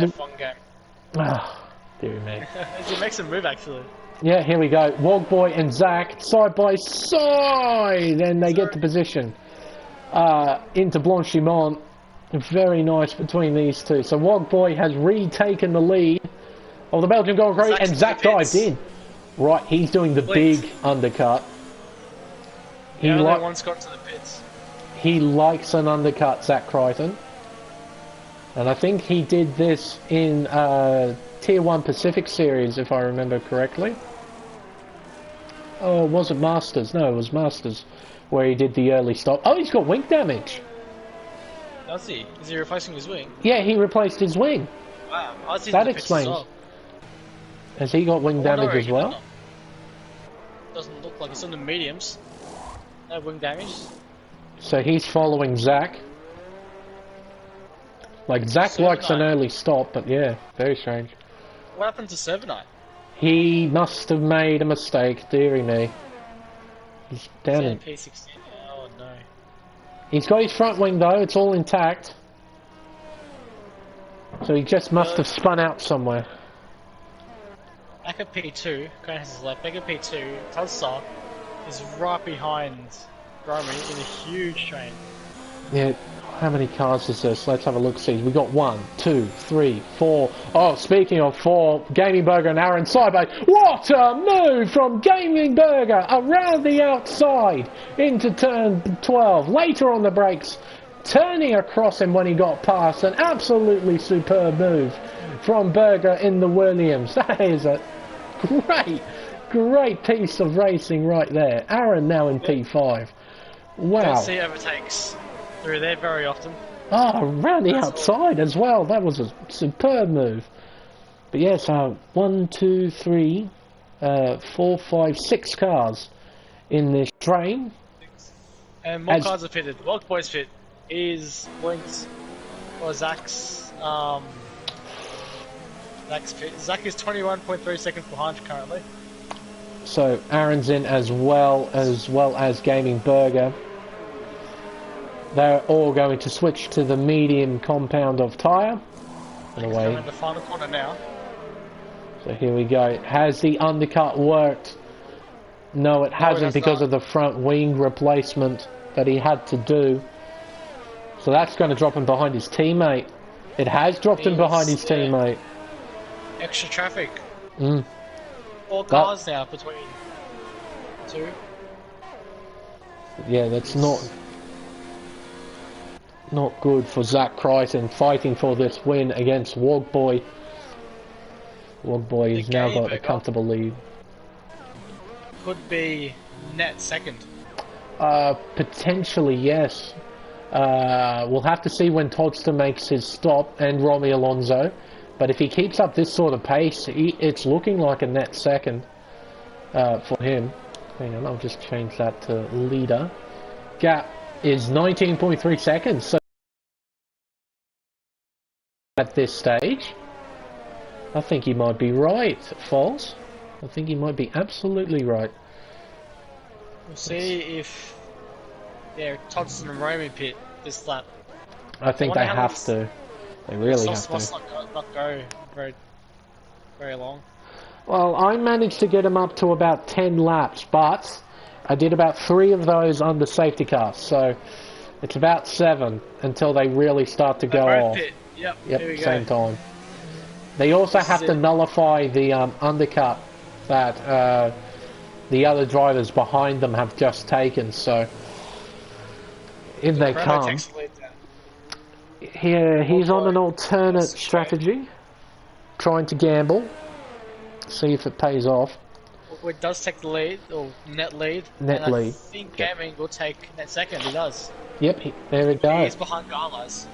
dear me. He makes a move actually. Yeah, here we go. Wog Boy and Zach side by side, and they get to position into Blanchimont. Very nice between these two. So Wog Boy has retaken the lead of the Belgian Grand Prix, and Zach dived in. Right, he's doing the big undercut. He once got to the pits. He likes an undercut, Zach Crichton. And I think he did this in Tier 1 Pacific Series, if I remember correctly. Oh, was it Masters? No, it was Masters, where he did the early stop. Oh, he's got wing damage. Does he? Is he replacing his wing? Yeah, he replaced his wing. Wow, that explains. Has he got wing damage as well? Doesn't look like it's on the mediums. No wing damage. So he's following Zach. Like, Zach likes an early stop, but yeah, very strange. What happened to Servanite? He must have made a mistake, dearie me. He's down in P16. Oh no. He's got his front wing though, it's all intact. So he just must have spun out somewhere. Back at P2, Conan has his left, back at P2, Tuzstar is right behind Romy in a huge train. Yeah, how many cars is this? Let's have a look, see. We got 1, 2, 3, 4. Oh, speaking of 4, Gaming Burger and Aaron Sidebay. What a move from Gaming Burger around the outside into turn 12. Later on the brakes, turning across him when he got past. An absolutely superb move from Burger in the Williams. That is a great Great piece of racing right there. Aaron now in P5. Wow. Don't see overtakes through there very often. Oh, around the outside as well. That was a superb move. But yes, 1, 2, 3, 4, 5, 6 cars in this train. And more cars are pitted. Walk Boy's fit is Blink's or Zach's fit. Zach is 21.3 seconds behind currently. So Aaron's in as well as Gaming Burger. They're all going to switch to the medium compound of tyre. And away. In the final corner now. So here we go. Has the undercut worked? No, it hasn't because of the front wing replacement that he had to do. So that's going to drop him behind his teammate. It has dropped him behind his teammate. Extra traffic. 4 cars now between 2. Yeah, that's not good for Zach Crichton fighting for this win against Wogboy. Wogboy has now got a comfortable lead. Could be net second. Potentially, yes. We'll have to see when Todster makes his stop and Romy Alonso. But if he keeps up this sort of pace, it's looking like a net second for him. Hang on, I'll just change that to leader. Gap is 19.3 seconds. So at this stage, I think he might be right, False. I think he might be absolutely right. We'll see if Todson and Romy pit this lap. I think they have to. They really have to. Must not go very, very long. Well, I managed to get him up to about 10 laps, but I did about 3 of those under safety cars, so it's about 7 until they really start to go off. Pit. Yep, yep, same time. They also have to nullify the undercut that the other drivers behind them have just taken, so if they can't... Here, he's on an alternate strategy, trying to gamble, see if it pays off. Well, it does take the lead, or net lead. Net lead. I think Gaming will take net second, he does. Yep, there it goes. He's behind Garlas.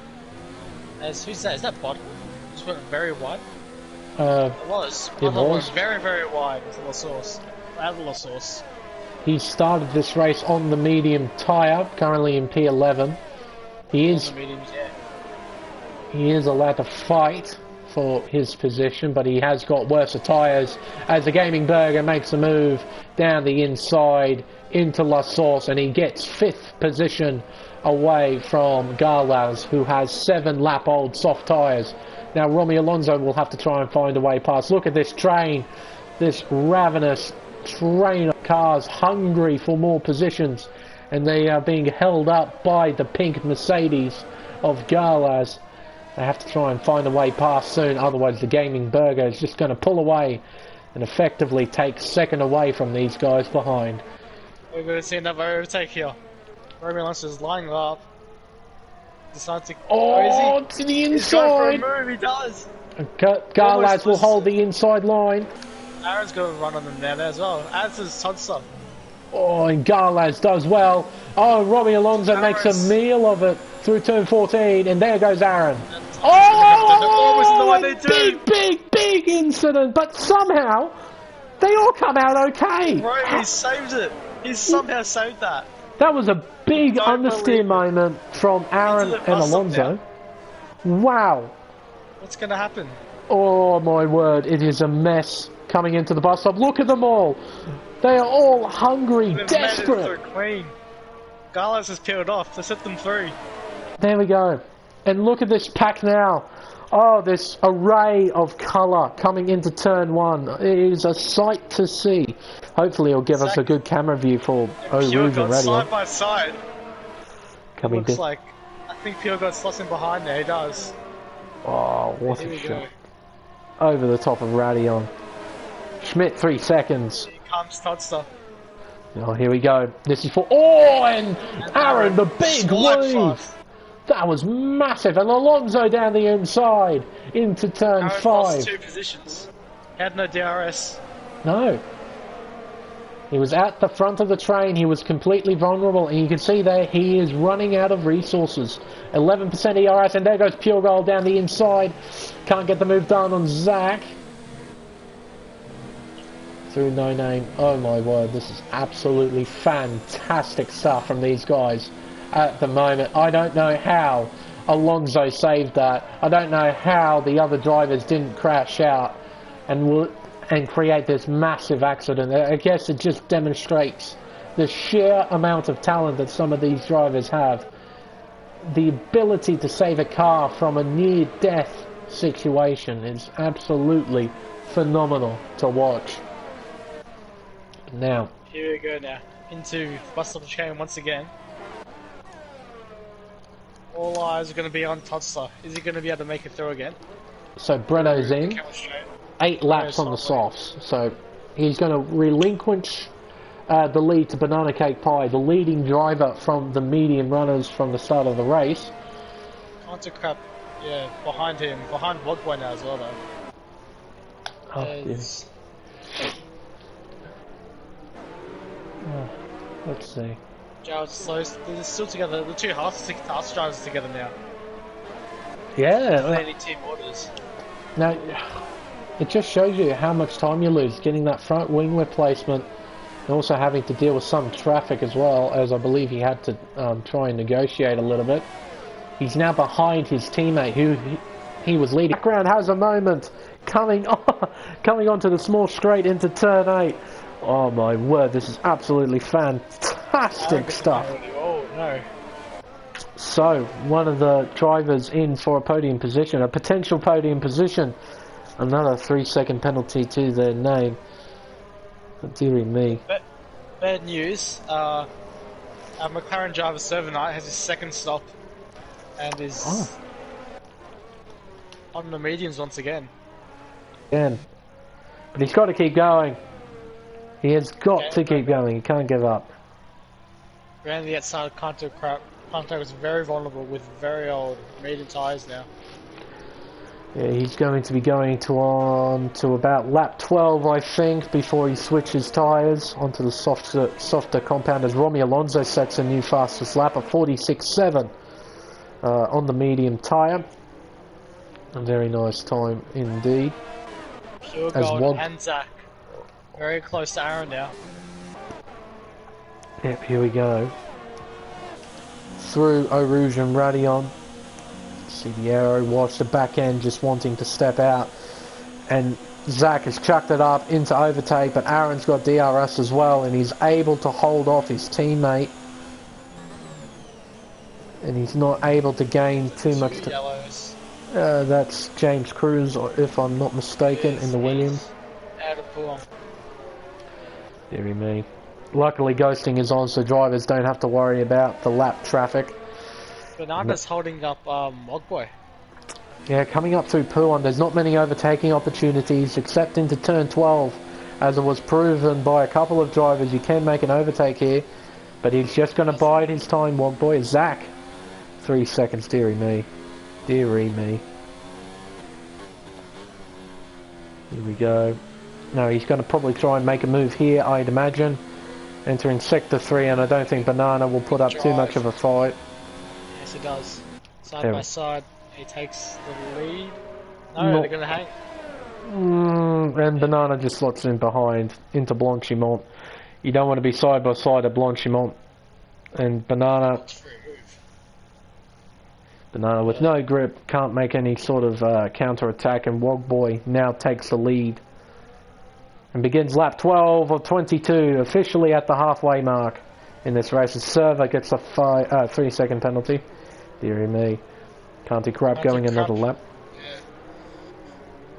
Who's that? Is that Bot? Just went very wide. It was. It was very, very wide with La Source. La Source. He started this race on the medium tyre, currently in P11. He is... He is allowed to fight for his position, but he has got worse tyres as the Gaming Burger makes a move down the inside into La Source, and he gets 5th position away from Garlaz, who has 7-lap-old soft tyres. Now Romy Alonso will have to try and find a way past. Look at this train, this ravenous train of cars hungry for more positions, and they are being held up by the pink Mercedes of Garlaz. They have to try and find a way past soon, otherwise the Gaming Burger is just going to pull away and effectively take second away from these guys behind. We're going to see another overtake here. Romy Alonso is lining up. Decides to... to the inside! He's going for a move, he does! Garlaz will hold the inside line. Aaron's going to run on them now as well, as is Todson. Oh, and Garlaz does well. Oh, Romy Alonso makes a meal of it through turn 14, and there goes Aaron. Big incident, but somehow they all come out okay. Romy saved it. He's somehow saved that. That was a big understeer moment from Aaron and Alonso. Wow. What's going to happen? Oh my word, it is a mess coming into the bus stop. Look at them all. They are all hungry, desperate. Clean. Garlas has peeled off to set them through. There we go. And look at this pack now. Oh, this array of colour coming into turn 1. It is a sight to see. Hopefully it'll give us a good camera view for Rouge and Radio. Side by side. Looks like... I think Pure got slotting behind there, he does. Oh, what a shot. Over the top of Radion. Schmidt 3 seconds. Here comes Todster. Oh, here we go. This is for... Oh, and Aaron, the big weave. That was massive. And Alonso down the inside into turn 5. Lost 2 positions. He had no DRS. No. He was at the front of the train, he was completely vulnerable, and you can see there he is running out of resources. 11% ERS, and there goes Pure Gold down the inside. Can't get the move done on Zach. Through No Name. Oh my word, this is absolutely fantastic stuff from these guys at the moment. I don't know how Alonso saved that. I don't know how the other drivers didn't crash out and create this massive accident. I guess it just demonstrates the sheer amount of talent that some of these drivers have. The ability to save a car from a near-death situation is absolutely phenomenal to watch. Now, here we go now, into bus stop chain once again. All eyes are going to be on Todster. Is he going to be able to make it through again? So Breno's in. 8 laps on the softs, so he's going to relinquish the lead to Banana Cake Pie, the leading driver from the medium runners from the start of the race. Onto crap, yeah, behind him, behind Wogboy now as well though. Yes. Let's see. They're still together, the two half drivers together now. Yeah. Clearly team orders. Now, it just shows you how much time you lose getting that front wing replacement and also having to deal with some traffic as well, as I believe he had to try and negotiate a little bit. He's now behind his teammate who he was leading. Background has a moment coming onto the small straight into turn 8. Oh my word, this is absolutely fantastic stuff. Oh no. So, one of the drivers in for a podium position, a potential podium position. Another 3-second penalty to their name. Dearie me. Bad news. Our McLaren driver Servanite has his second stop and is on the mediums once again. Again. But he's got to keep going. He has got to keep going. He can't give up. Around the outside, Kanto was very vulnerable with very old medium tyres now. Yeah, he's going to be going to about lap 12, I think, before he switches tyres onto the softer compound, as Romy Alonso sets a new fastest lap of 46.7 on the medium tyre. A very nice time indeed. Pure Gold and Zach. Very close to Aaron now. Yep, here we go. Through Eau Rouge and Radion. See the arrow, watch the back end just wanting to step out. And Zach has chucked it up into overtake, but Aaron's got DRS as well, and he's able to hold off his teammate. And he's not able to gain too much. That's James Cruz, if I'm not mistaken, in the Williams. Out of pool. Deary me. Luckily ghosting is on, so drivers don't have to worry about the lap traffic. Banana's holding up Mogboy. Yeah, coming up through Puan, there's not many overtaking opportunities except into turn 12. As it was proven by a couple of drivers, you can make an overtake here. But he's just going to bide his time, Mogboy. Zach, 3 seconds, dearie me. Dearie me. Here we go. No, he's going to probably try and make a move here, I'd imagine. Entering sector 3, and I don't think Banana will put up too much of a fight. Yes, he does. Side by side, he takes the lead. No, they're going to hang. And Banana just slots in behind, into Blanchimont. You don't want to be side by side at Blanchimont. And Banana with no grip, can't make any sort of counter attack, and Wogboy now takes the lead. And begins lap 12 of 22, officially at the halfway mark in this race. The server gets a 3-second penalty. Deary me. Can't do crap going another lap. Yeah.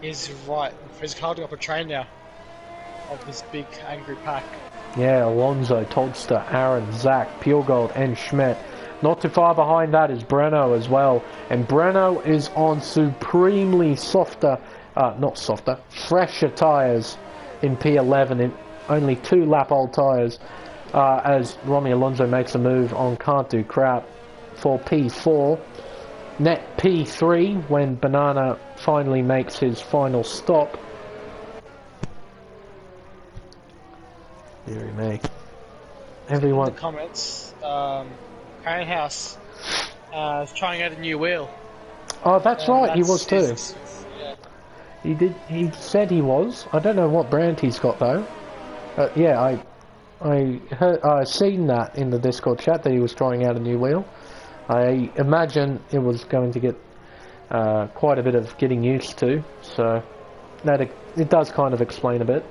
He's right. He's holding up a train now of this big angry pack. Yeah, Alonso, Todster, Aaron, Zach, Puregold and Schmidt. Not too far behind that is Breno as well. And Breno is on supremely fresher tyres in P11, in only 2 lap old tyres, as Romy Alonso makes a move on Can't Do Crap for P4. Net P3 when Banana finally makes his final stop. Deary me. In Everyone. the comments, Crane House is trying out a new wheel. Oh, that's right. He was too. Yeah. He did. He said he was. I don't know what brand he's got though. Yeah, I heard. I seen that in the Discord chat that he was trying out a new wheel. I imagine it was going to get quite a bit of getting used to. So that it does kind of explain a bit.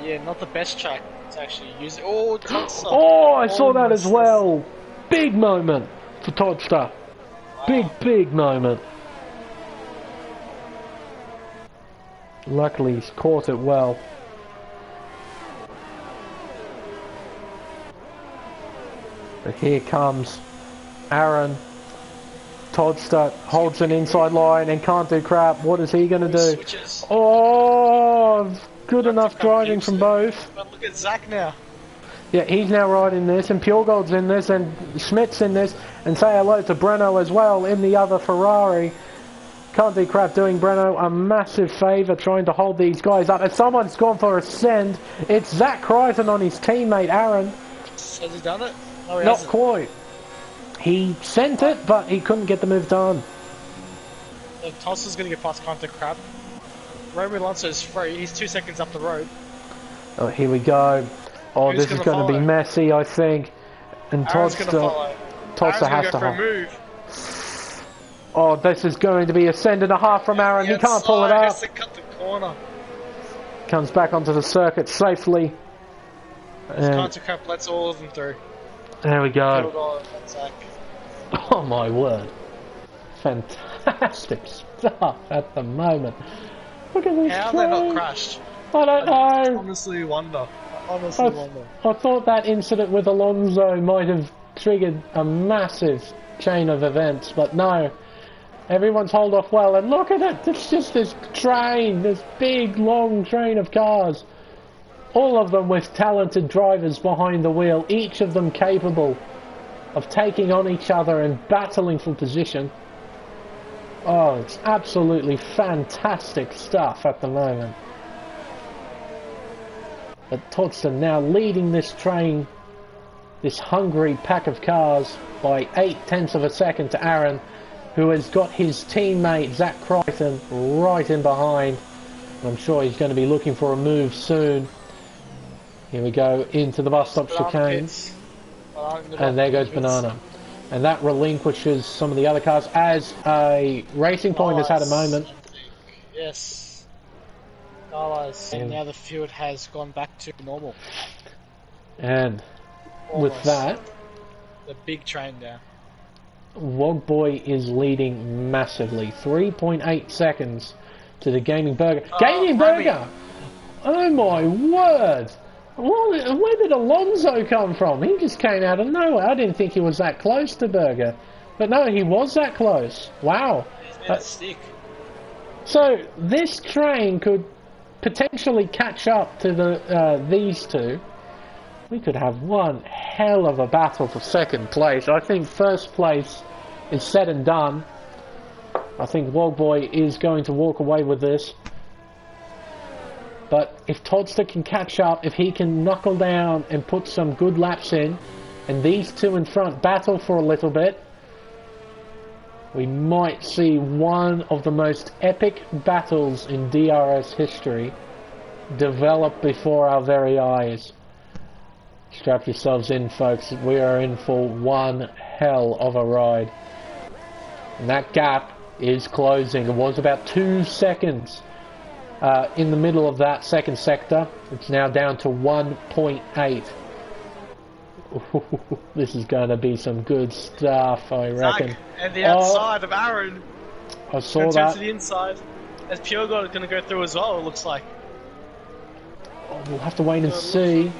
Yeah, not the best track to actually use it. Oh, Todster. Oh, I saw that as well. Big moment for Todster. Wow. Big moment. Luckily, he's caught it well. But here comes Aaron. Todster holds an inside line and can't do crap. What is he going to do? Switches. Oh, good enough driving from both. But look at Zach now. Yeah, he's now riding this, and Pure Gold's in this, and Schmidt's in this, and say hello to Breno as well in the other Ferrari. Can't do crap doing Breno a massive favour trying to hold these guys up. And someone's gone for a send. It's Zach Crichton on his teammate Aaron. Has he done it? No, he Not hasn't. quite. He sent it, but he couldn't get the move done. So Toster's going to get past Can't do crap. Romy Alonso is free. He's 2 seconds up the road. Oh, here we go. Oh, Who's this is going to be messy, I think. And Aaron's going to follow. Todster has to hold. Oh, this is going to be a send and a half from Aaron. He can't pull it up. Has to cut the corner. Comes back onto the circuit safely. Can't do crap. Lets all of them through. There we go. Zach. Oh my word. Fantastic stuff at the moment. Look at this. How they not crashed? I don't know. Honestly wonder. I thought that incident with Alonso might have triggered a massive chain of events, but no. Everyone's hold off well, and look at it. It's just this train, this big, long train of cars. All of them with talented drivers behind the wheel, each of them capable of taking on each other and battling for position. Oh, it's absolutely fantastic stuff at the moment. But Todster now leading this train, this hungry pack of cars, by 0.8 of a second to Aaron, who has got his teammate Zach Crichton right in behind. I'm sure he's going to be looking for a move soon. Here we go into the bus stop chicane. And there goes Banana. And that relinquishes some of the other cars as a Racing Point has had a moment. Yes. And now the field has gone back to normal. And with that, the big train now. Wogboy is leading massively. 3.8 seconds to the Gaming Burger. Gaming Burger! Oh my word! Where did Alonso come from? He just came out of nowhere. I didn't think he was that close to Burger. But no, he was that close. Wow. He's been a stick. So this train could potentially catch up to these two. We could have one hell of a battle for second place. I think first place is said and done. I think Wogboy is going to walk away with this. But if Todster can catch up, if he can knuckle down and put some good laps in, and these two in front battle for a little bit, we might see one of the most epic battles in DRS history develop before our very eyes. Strap yourselves in, folks. We are in for one hell of a ride. And that gap is closing. It was about 2 seconds in the middle of that second sector. It's now down to 1.8. This is going to be some good stuff, I reckon. Zach, and the outside of Aaron. I saw that. To the inside. As Pure Gold going to go through as well, it looks like. Oh, we'll have to wait and see.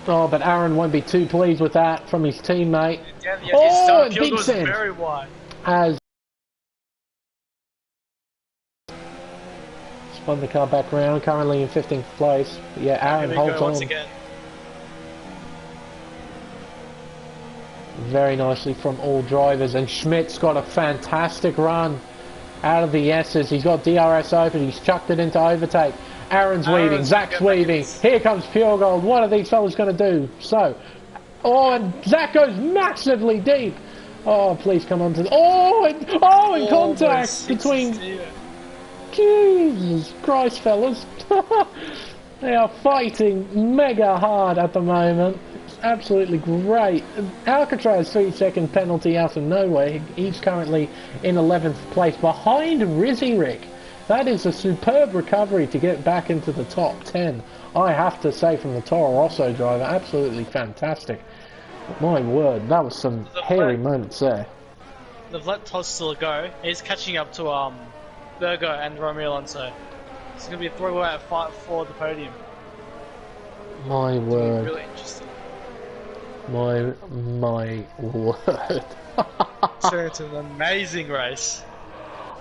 Oh, but Aaron won't be too pleased with that from his teammate. Yeah, big send. Very wide. As spun the car back round, currently in 15th place. But yeah, Aaron holds on. Once again. Very nicely from all drivers, and Schmidt's got a fantastic run out of the S's. He's got DRS open, he's chucked it into overtake, Aaron's weaving, Zach's weaving. Here comes Pure Gold. What are these fellas going to do? So, oh, and Zach goes massively deep. Oh, please come on to the... Oh, in contact between... Jesus Christ, fellas. They are fighting mega hard at the moment. It's absolutely great. Alcatraz 3-second penalty out of nowhere. He's currently in 11th place behind Rizzy Rick. That is a superb recovery to get back into the top 10. I have to say, from the Toro Rosso driver, absolutely fantastic. My word, that was some hairy moments there. They've let Toz still go. He's catching up to Berger and Romeo Alonso. It's going to be a three-way fight for the podium. My word. Really interesting. My word. So it's an amazing race.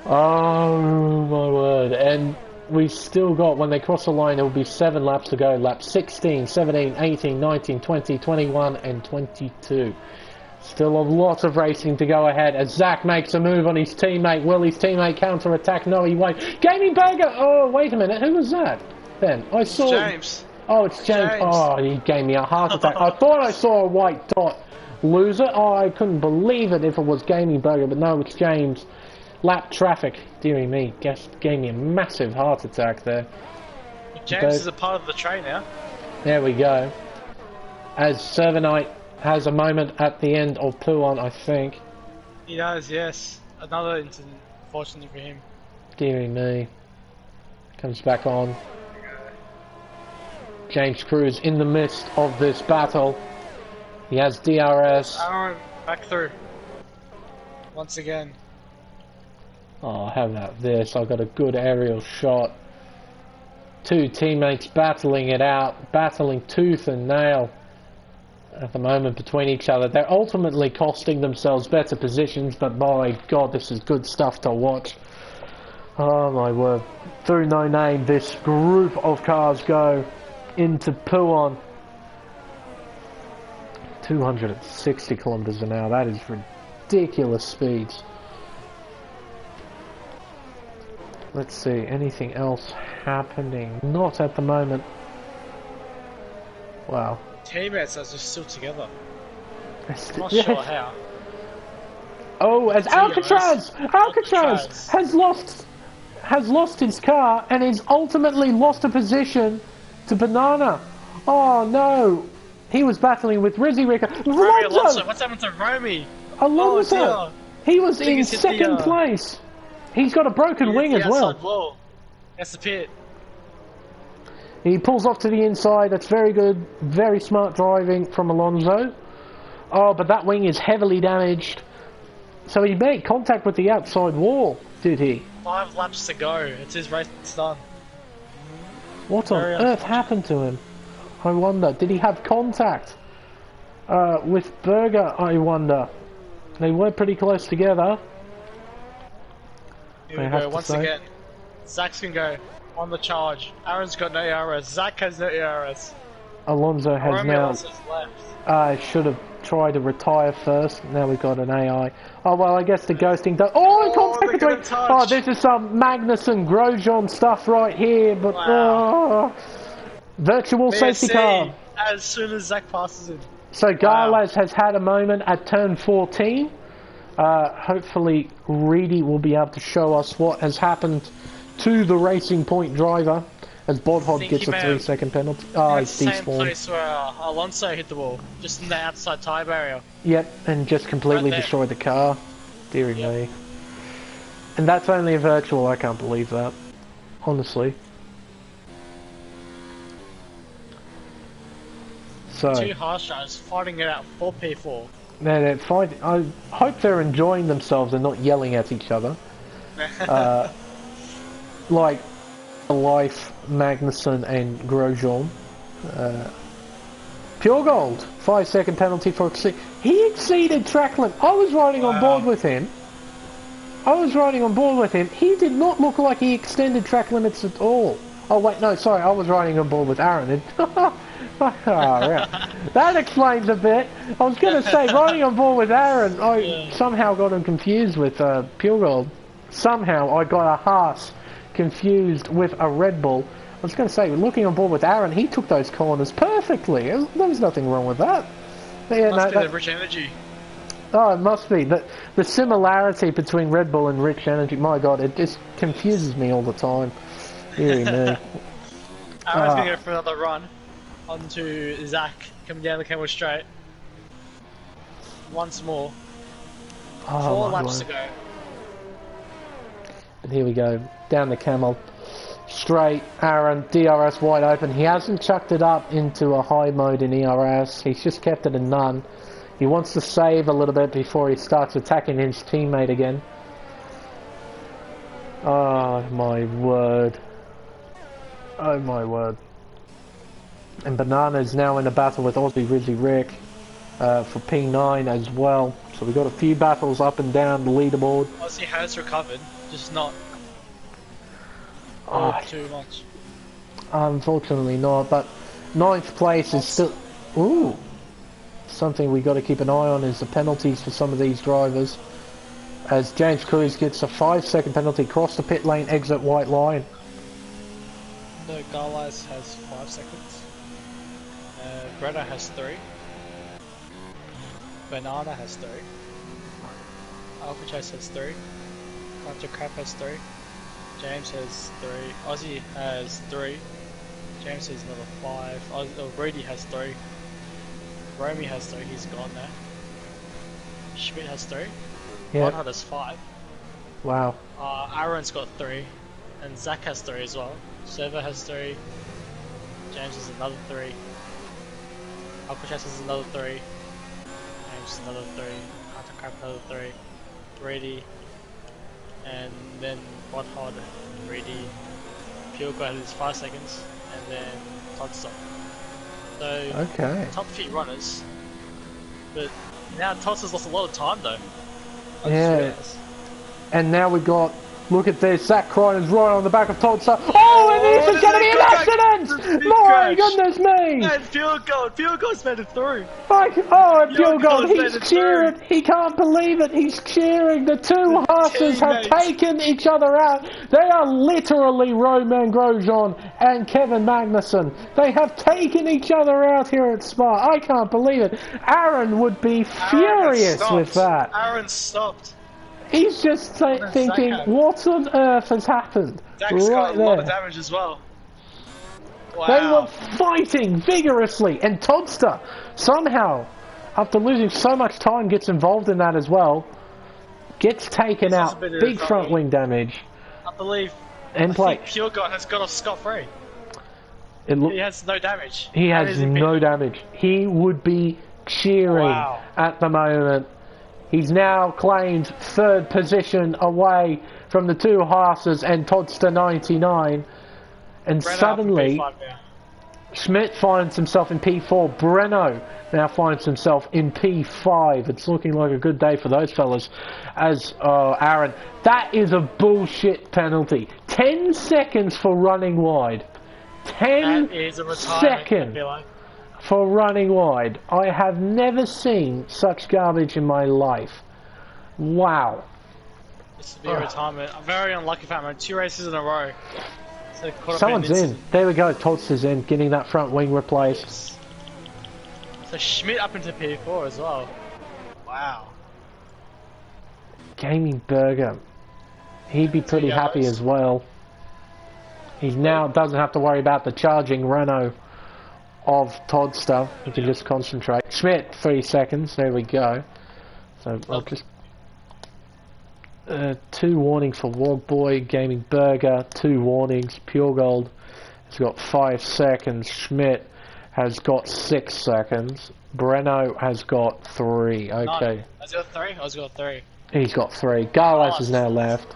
Oh my word. And we still got, when they cross the line, there will be 7 laps to go. Laps 16, 17, 18, 19, 20, 21 and 22. Still a lot of racing to go ahead as Zach makes a move on his teammate. Will his teammate counter-attack? No, he won't. Gaming Burger! Oh, wait a minute. Who was that? Ben, I saw... James. Oh, it's James. Oh, he gave me a heart attack. I thought I saw a white dot. Loser? Oh, I couldn't believe it if it was Gaming Burger, but no, it's James. Lap traffic. Dearie me. Gave me a massive heart attack there. James is a part of the train now. There we go. As Servanite has a moment at the end of Puon, I think. He does, yes. Another incident, fortunately for him. Dearie me. Comes back on. James Cruz in the midst of this battle. He has DRS. Aaron back through. Once again. Oh, how about this? I've got a good aerial shot. 2 teammates battling it out, battling tooth and nail at the moment between each other. They're ultimately costing themselves better positions, but my God, this is good stuff to watch. Oh my word. Through No Name, this group of cars go into Puon. 260 kilometers an hour. That is ridiculous speeds. Let's see, anything else happening? Not at the moment. Wow. Teammates are just still together. I'm not Yeah. sure how. Oh, as Alcatraz has lost his car and has ultimately lost a position to Banana. Oh no, he was battling with Rizzy Ricker. Alonso, what's happened to Romy? Alonso, oh, he was in second place. He's got a broken wing as well. Wall. That's the pit. He pulls off to the inside. That's very good. Very smart driving from Alonso. Oh, but that wing is heavily damaged. So he made contact with the outside wall, did he? 5 laps to go. It's his race done. What on earth happened to him? I wonder. Did he have contact with Berger, I wonder? They were pretty close together. Here we go once again. Zach's can go on the charge. Aaron's got no ERS. Zach has no ERS. Alonso has now. Left. I should have tried to retire first. Now we've got an AI. Oh well, I guess the ghosting does. Oh, contact between. Oh, this is some Magnussen Grosjean stuff right here. But virtual safety car. As soon as Zach passes him. So Garlas has had a moment at turn 14. Hopefully Reedy will be able to show us what has happened to the Racing Point driver as Bodhod gets a 3-second penalty. Oh, he's despawned. Same place where Alonso hit the wall, just in the outside tyre barrier. Yep, and just completely destroyed the car. Deary me. And that's only a virtual, I can't believe that. Honestly. So, 2 harsh drivers fighting it out for P4. They're fighting. I hope they're enjoying themselves and not yelling at each other. Like Life, Magnussen and Grosjean. Pure Gold, 5-second penalty for he exceeded track limit. I was riding on board with him. He did not look like he extended track limits at all. Oh wait, no, sorry, I was riding on board with Aaron. That explains a bit. I was going to say, riding on board with Aaron, I somehow got him confused with Pure Gold. Somehow I got a Haas confused with a Red Bull. was going to say, looking on board with Aaron, he took those corners perfectly. There was nothing wrong with that. Yeah, must be the rich energy. Oh, it must be. The similarity between Red Bull and Rich Energy, my god, it just confuses me all the time. Deary me. Aaron's going to go for another run onto Zach, coming down the camel straight. Once more. 4 laps to go. And here we go, down the camel. Straight, Aaron, DRS wide open. He hasn't chucked it up into a high mode in ERS. He's just kept it in none. He wants to save a little bit before he starts attacking his teammate again. Oh my word. Oh my word. And Banana is now in a battle with Aussie Rizzy Rick for P9 as well. So we've got a few battles up and down the leaderboard. Aussie has recovered, just not too much. Unfortunately not, but 9th place is still... Ooh! Something we got to keep an eye on is the penalties for some of these drivers. As James Cruz gets a 5-second penalty, cross the pit lane, exit white line. No, Garlize has 5 seconds. Greta has 3. Banana has 3. Alpha Chase has 3. Hunter Crap has 3. James has 3. Aussie has 3. James has another 5. Brady has 3. Romy has 3. He's gone now. Schmidt has 3. Yeah. Bonhard has 5. Wow. Aaron's got 3. And Zach has 3 as well. Server has 3. James has another 3. Alpha Chase has another 3. James another 3. Hunter Crap another 3. Brady. And then Bonhard, Brady, Pure got his 5 seconds, and then Todd stopped. So, okay. Top few runners, but now Todd has lost a lot of time though. Yeah. And now we got, look at this, Zach Cronin's right on the back of Todd. Oh, and this is going to be an accident! My goodness me! And Pure Gold's made it through. And Pure Gold, he's cheering, he can't believe it, he's cheering. The two horses have taken each other out. They are literally Romain Grosjean and Kevin Magnussen. They have taken each other out here at Spa. I can't believe it. Aaron would be furious with that. Aaron stopped. He's just thinking, what on earth has happened? Zach's got a lot of damage as well. Wow. They were fighting vigorously, and Toddster somehow, after losing so much time, gets involved in that as well. Gets taken out, big front wing damage. I believe. I think Pure God has got off scot-free. He has no damage. He has no damage. He would be cheering at the moment. He's now claimed 3rd position away from the two horses and Toddster 99. And suddenly, Schmidt finds himself in P4. Breno now finds himself in P5. It's looking like a good day for those fellas. As Aaron, that is a bullshit penalty. 10 seconds for running wide. 10 seconds for running wide. I have never seen such garbage in my life. Wow. This would be a retirement. I'm very unlucky for him. 2 races in a row. Someone's in. There we go. Tolster's in, getting that front wing replaced. So Schmidt up into P4 as well. Wow. Gaming Burger. He'd be pretty happy as well. He now doesn't have to worry about the charging Renault of Toddster. He can just concentrate. Schmidt, 3 seconds. There we go. So I'll just... 2 warnings for Wog Boy, Gaming Burger, 2 warnings. Pure Gold has got 5 seconds. Schmidt has got 6 seconds. Breno has got 3. Okay. Has he got 3? Has he got 3? He's got 3. Garlas has now left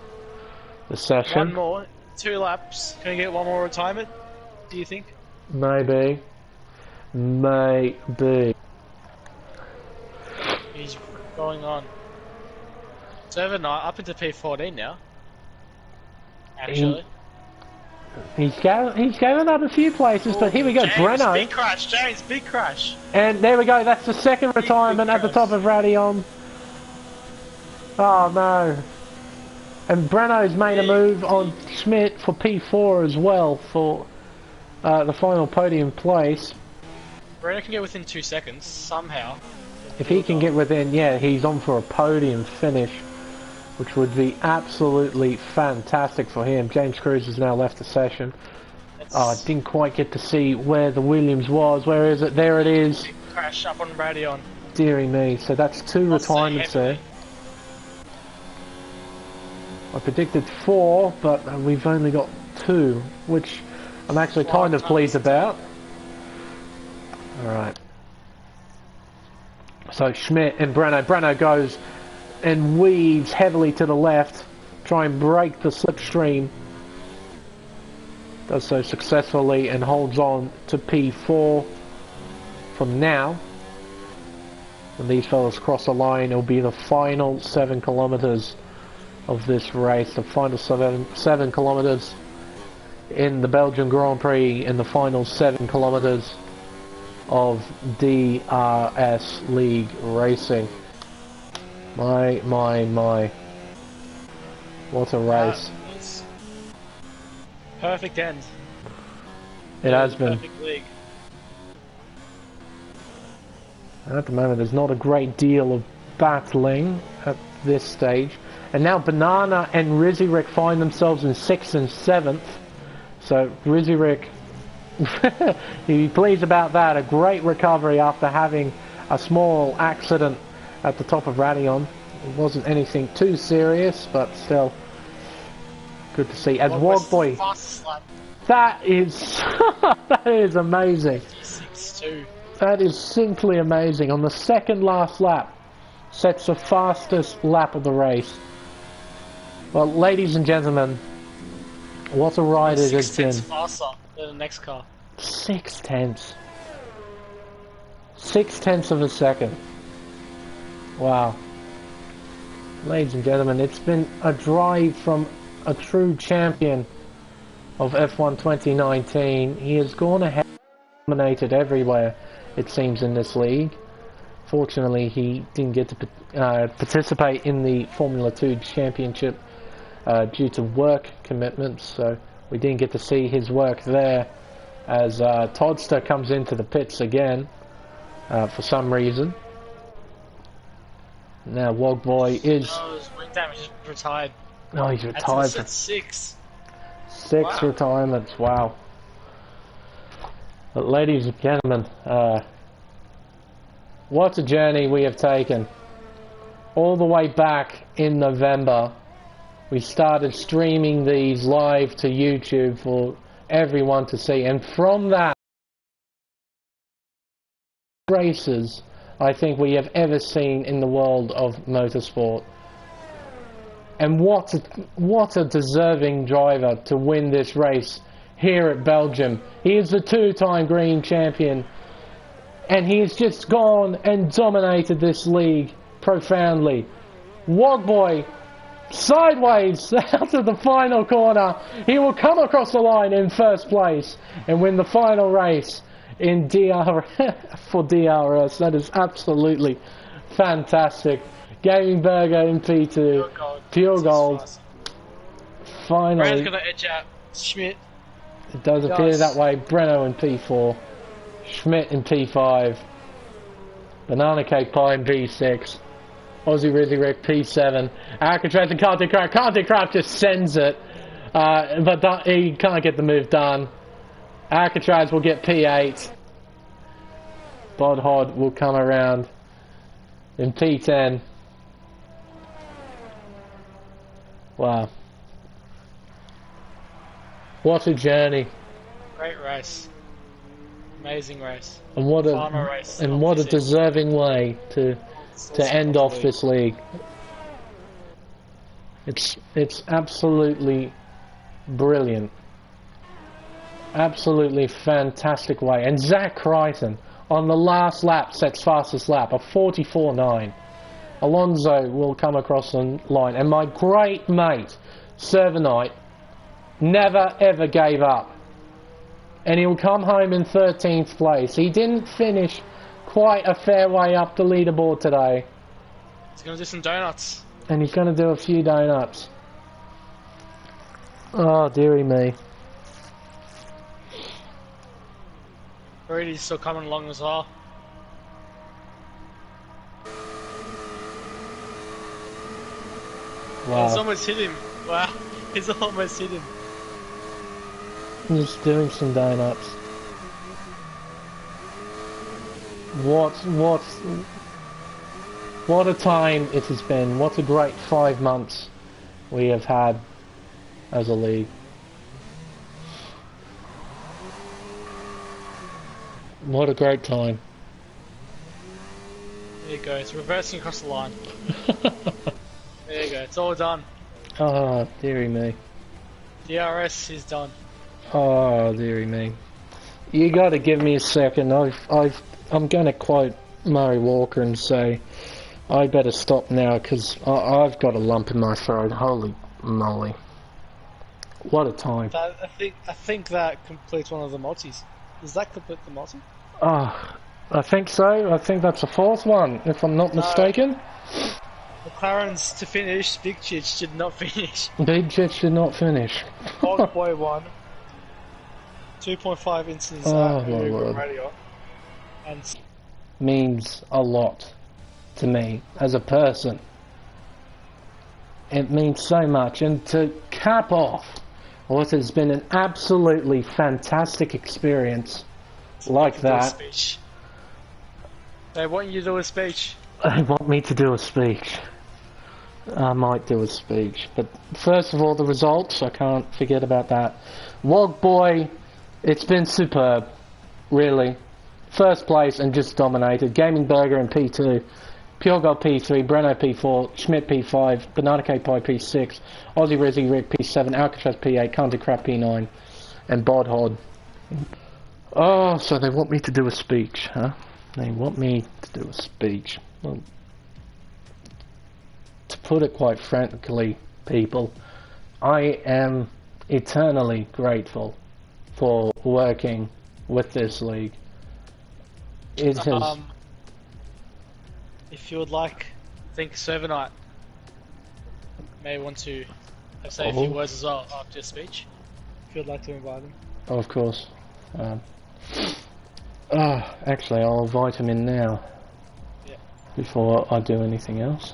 the session. 1 more. 2 laps. Can we get 1 more retirement? Do you think? Maybe. Maybe. He's going on. Server Knight up into P14 now. Actually. He's going up a few places, but here we go. James, Breno. big crash. James, big crash. And there we go. That's the 2nd retirement at the top of Radion. Oh no. And Breno's made a move on Schmidt for P4 as well for the final podium place. Breno can get within 2 seconds, somehow. If he can get within, yeah, he's on for a podium finish, which would be absolutely fantastic for him. James Cruz has now left the session. Oh, I didn't quite get to see where the Williams was. Where is it? There it is. Big crash up on Radion. Deary me. So that's 2 retirements there. I predicted 4, but we've only got 2, which I'm actually kind of pleased about. Alright. So Schmidt and Breno goes and weaves heavily to the left, try and break the slipstream. Does so successfully and holds on to P4 from now. When these fellas cross the line, it'll be the final 7 kilometers of this race. The final 7 kilometers in the Belgian Grand Prix, and the final 7 kilometers of DRS League racing. My. What a race. Perfect end. It has been. Perfect league. At the moment there's not a great deal of battling at this stage. And now Banana and Rizirik find themselves in 6th and 7th. So Rizirik, he'd be pleased about that. A great recovery after having a small accident at the top of Radion. It wasn't anything too serious, but still good to see. As Wogboy, that is that is amazing. 56.2. That is simply amazing. On the second last lap, sets the fastest lap of the race. Well, ladies and gentlemen, what a ride it has been. 6 tenths faster than the next car. 6 tenths. 6 tenths of a second. Wow. Ladies and gentlemen, it's been a drive from a true champion of F1 2019. He has gone ahead and dominated everywhere, it seems, in this league. Fortunately, he didn't get to participate in the Formula 2 Championship due to work commitments, so we didn't get to see his work there, as Toddster comes into the pits again for some reason. Now Wogboy is... Oh, his wing damage is retired. Oh, he's retired for 6. 6 retirements, wow. But ladies and gentlemen, what a journey we have taken. All the way back in November, we started streaming these live to YouTube for everyone to see, and from that, races I think we have ever seen in the world of motorsport. And what a deserving driver to win this race here at Belgium. He is the 2-time green champion, and he has just gone and dominated this league profoundly. Wogboy, sideways out of the final corner. He will come across the line in first place and win the final race in for DRS. That is absolutely fantastic. Gaming Burger in P2, pure gold. Finally, Brand's gonna edge out Schmidt. It does appear that way. Breno in P4, Schmidt in P5, Banana Cake Pie in P6, Aussie Rizzy Rick P7, Alcatraz and Canty Craft just sends it, but he can't get the move done. Alcatraz will get P8. Bod Hod will come around in P10. Wow. What a journey. Great race. Amazing race. And what a deserving way to end off this league. It's absolutely brilliant. Absolutely fantastic way. And Zach Crichton on the last lap sets fastest lap, a 44.9. Alonso will come across the line, and my great mate Servanite never ever gave up, and he'll come home in 13th place. He didn't finish quite a fair way up the leaderboard today. He's gonna do some donuts. And he's gonna do a few donuts. Oh dearie me. Brady's still coming along as well. Wow. He's almost hit him. Wow, he's almost hit him. Just doing some donuts. What a time it has been. What a great 5 months we have had as a league. What a great time. There you go, it's reversing across the line. There you go, it's all done. Oh, dearie me. DRS is done. Oh, dearie me. You gotta give me a second. I'm gonna quote Murray Walker and say, I better stop now because I've got a lump in my throat. Holy moly. What a time. I think that completes one of the multis. Does that complete the multi? Oh, I think so. I think that's the fourth one, if I'm not mistaken. McLaren's to finish, Big Chich did not finish. Big Chich did not finish. Old Boy won. 2.5 incidents Oh, at my Uber Lord. Radio. And Means a lot to me as a person. It means so much. And to cap off what has been an absolutely fantastic experience like that. speech. They want you to do a speech. They want me to do a speech. I might do a speech. But first of all, the results, I can't forget about that. Wog Boy, it's been superb, really. First place and just dominated. Gaming Burger in P2, Pure Gold P3, Breno P4, Schmidt P5, Banana Cake Pie P6, Aussie Rizzy Rick P7, Alcatraz P8, Country Crap P9, and Bod Hod. Oh, so they want me to do a speech, huh? They want me to do a speech. Well, to put it quite frankly, people, I am eternally grateful for working with this league. It has... if you would like, I think Server Night may want to say a few words as well after your speech. If you would like to invite him. Oh, of course. Actually, I'll invite him in now. Yeah. Before I do anything else.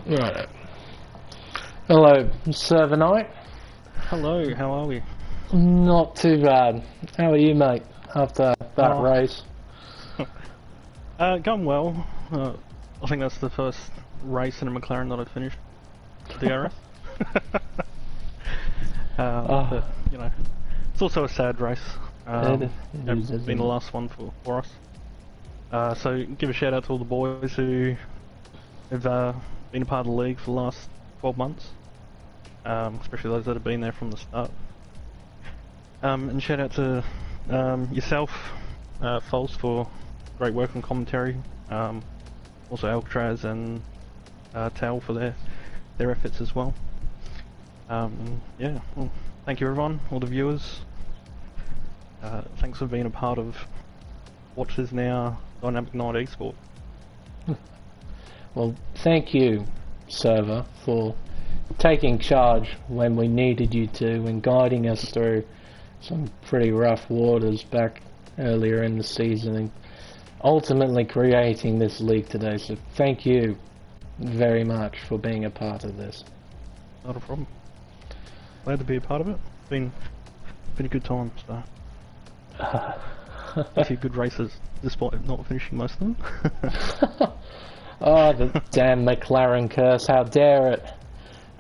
Right. Hello, Server Night. Hello, how are we? Not too bad. How are you, mate, after that race? Going well. I think that's the first race in a McLaren that I've finished. DRS. But, you know, it's also a sad race. It's been the last one for us. So give a shout out to all the boys who have been a part of the league for the last 12 months, especially those that have been there from the start. And shout out to yourself, False, for great work on commentary. Also Alcatraz and Tal for their efforts as well. Yeah, well, thank you everyone, all the viewers. Thanks for being a part of what is now Dynamic Night Esport. Well, thank you, Server, for taking charge when we needed you to and guiding us through some pretty rough waters back earlier in the season and ultimately creating this league today. So thank you very much for being a part of this. Not a problem. Glad to be a part of it. Been a good time, so a few good races despite not finishing most of them. Oh, the damn McLaren curse, how dare it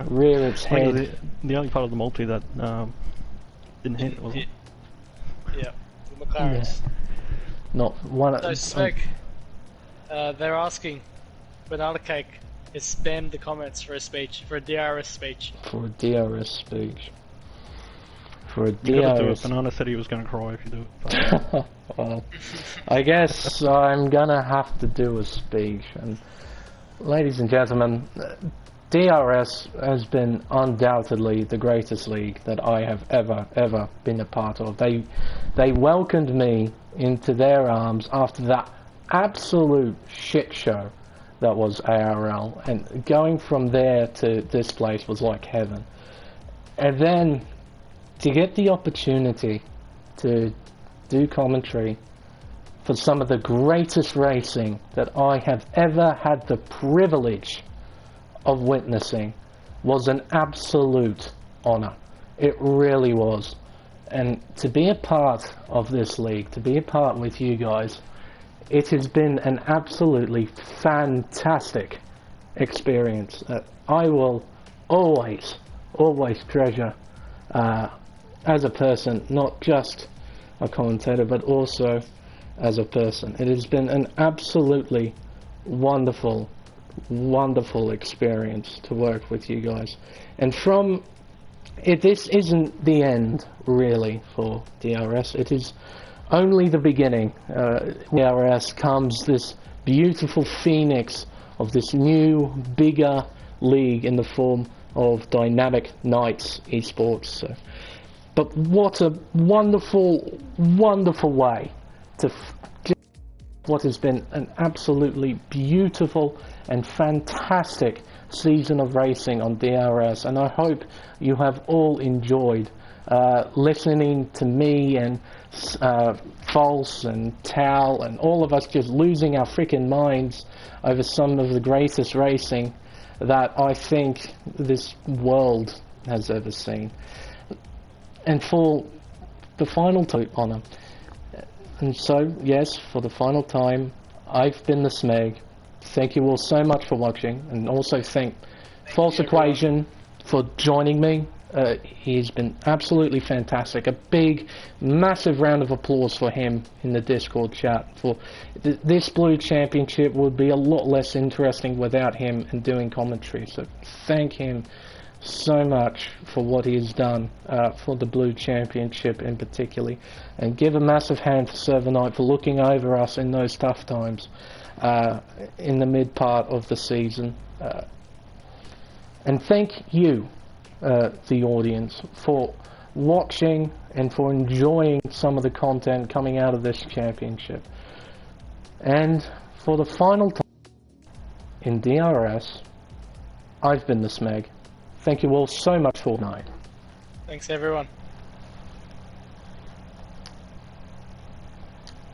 rear its head. The only part of the multi that didn't hit, was it? Yeah, the McLarens. Yeah. Not one of... So, Smeg, they're asking, Banana Cake has spammed the comments for a speech, for a DRS speech. For a DRS speech. for a You gotta do it. DRS. Banana said he was gonna cry if you do it. Well, I guess I'm gonna have to do a speech. And ladies and gentlemen, DRS has been undoubtedly the greatest league that I have ever been a part of. They welcomed me into their arms after that absolute shit show that was ARL, and going from there to this place was like heaven. And then to get the opportunity to do commentary for some of the greatest racing that I have ever had the privilege of witnessing was an absolute honor. It really was. And to be a part of this league, to be a part with you guys, it has been an absolutely fantastic experience. I will always treasure as a person, not just a commentator, but also as a person. It has been an absolutely wonderful experience to work with you guys. And from it, this isn't the end really for DRS. It is only the beginning. DRS comes this beautiful phoenix of this new, bigger league in the form of Dynamic Knights Esports. So, but what a wonderful way to what has been an absolutely beautiful and fantastic season of racing on DRS, and I hope you have all enjoyed listening to me and False and Tal and all of us just losing our freaking minds over some of the greatest racing that I think this world has ever seen. And for the final honour, and so yes, for the final time, I've been the Smeg. Thank you all so much for watching, and also thank False Equation for joining me. He's been absolutely fantastic. A big, massive round of applause for him in the Discord chat. For this Blue Championship would be a lot less interesting without him and doing commentary. So thank him so much for what he has done for the Blue Championship in particular, and give a massive hand for Server Knight for looking over us in those tough times in the mid part of the season. And thank you, the audience, for watching and for enjoying some of the content coming out of this championship. And for the final time in DRS, I've been the Smeg. Thank you all so much for tonight. Thanks everyone.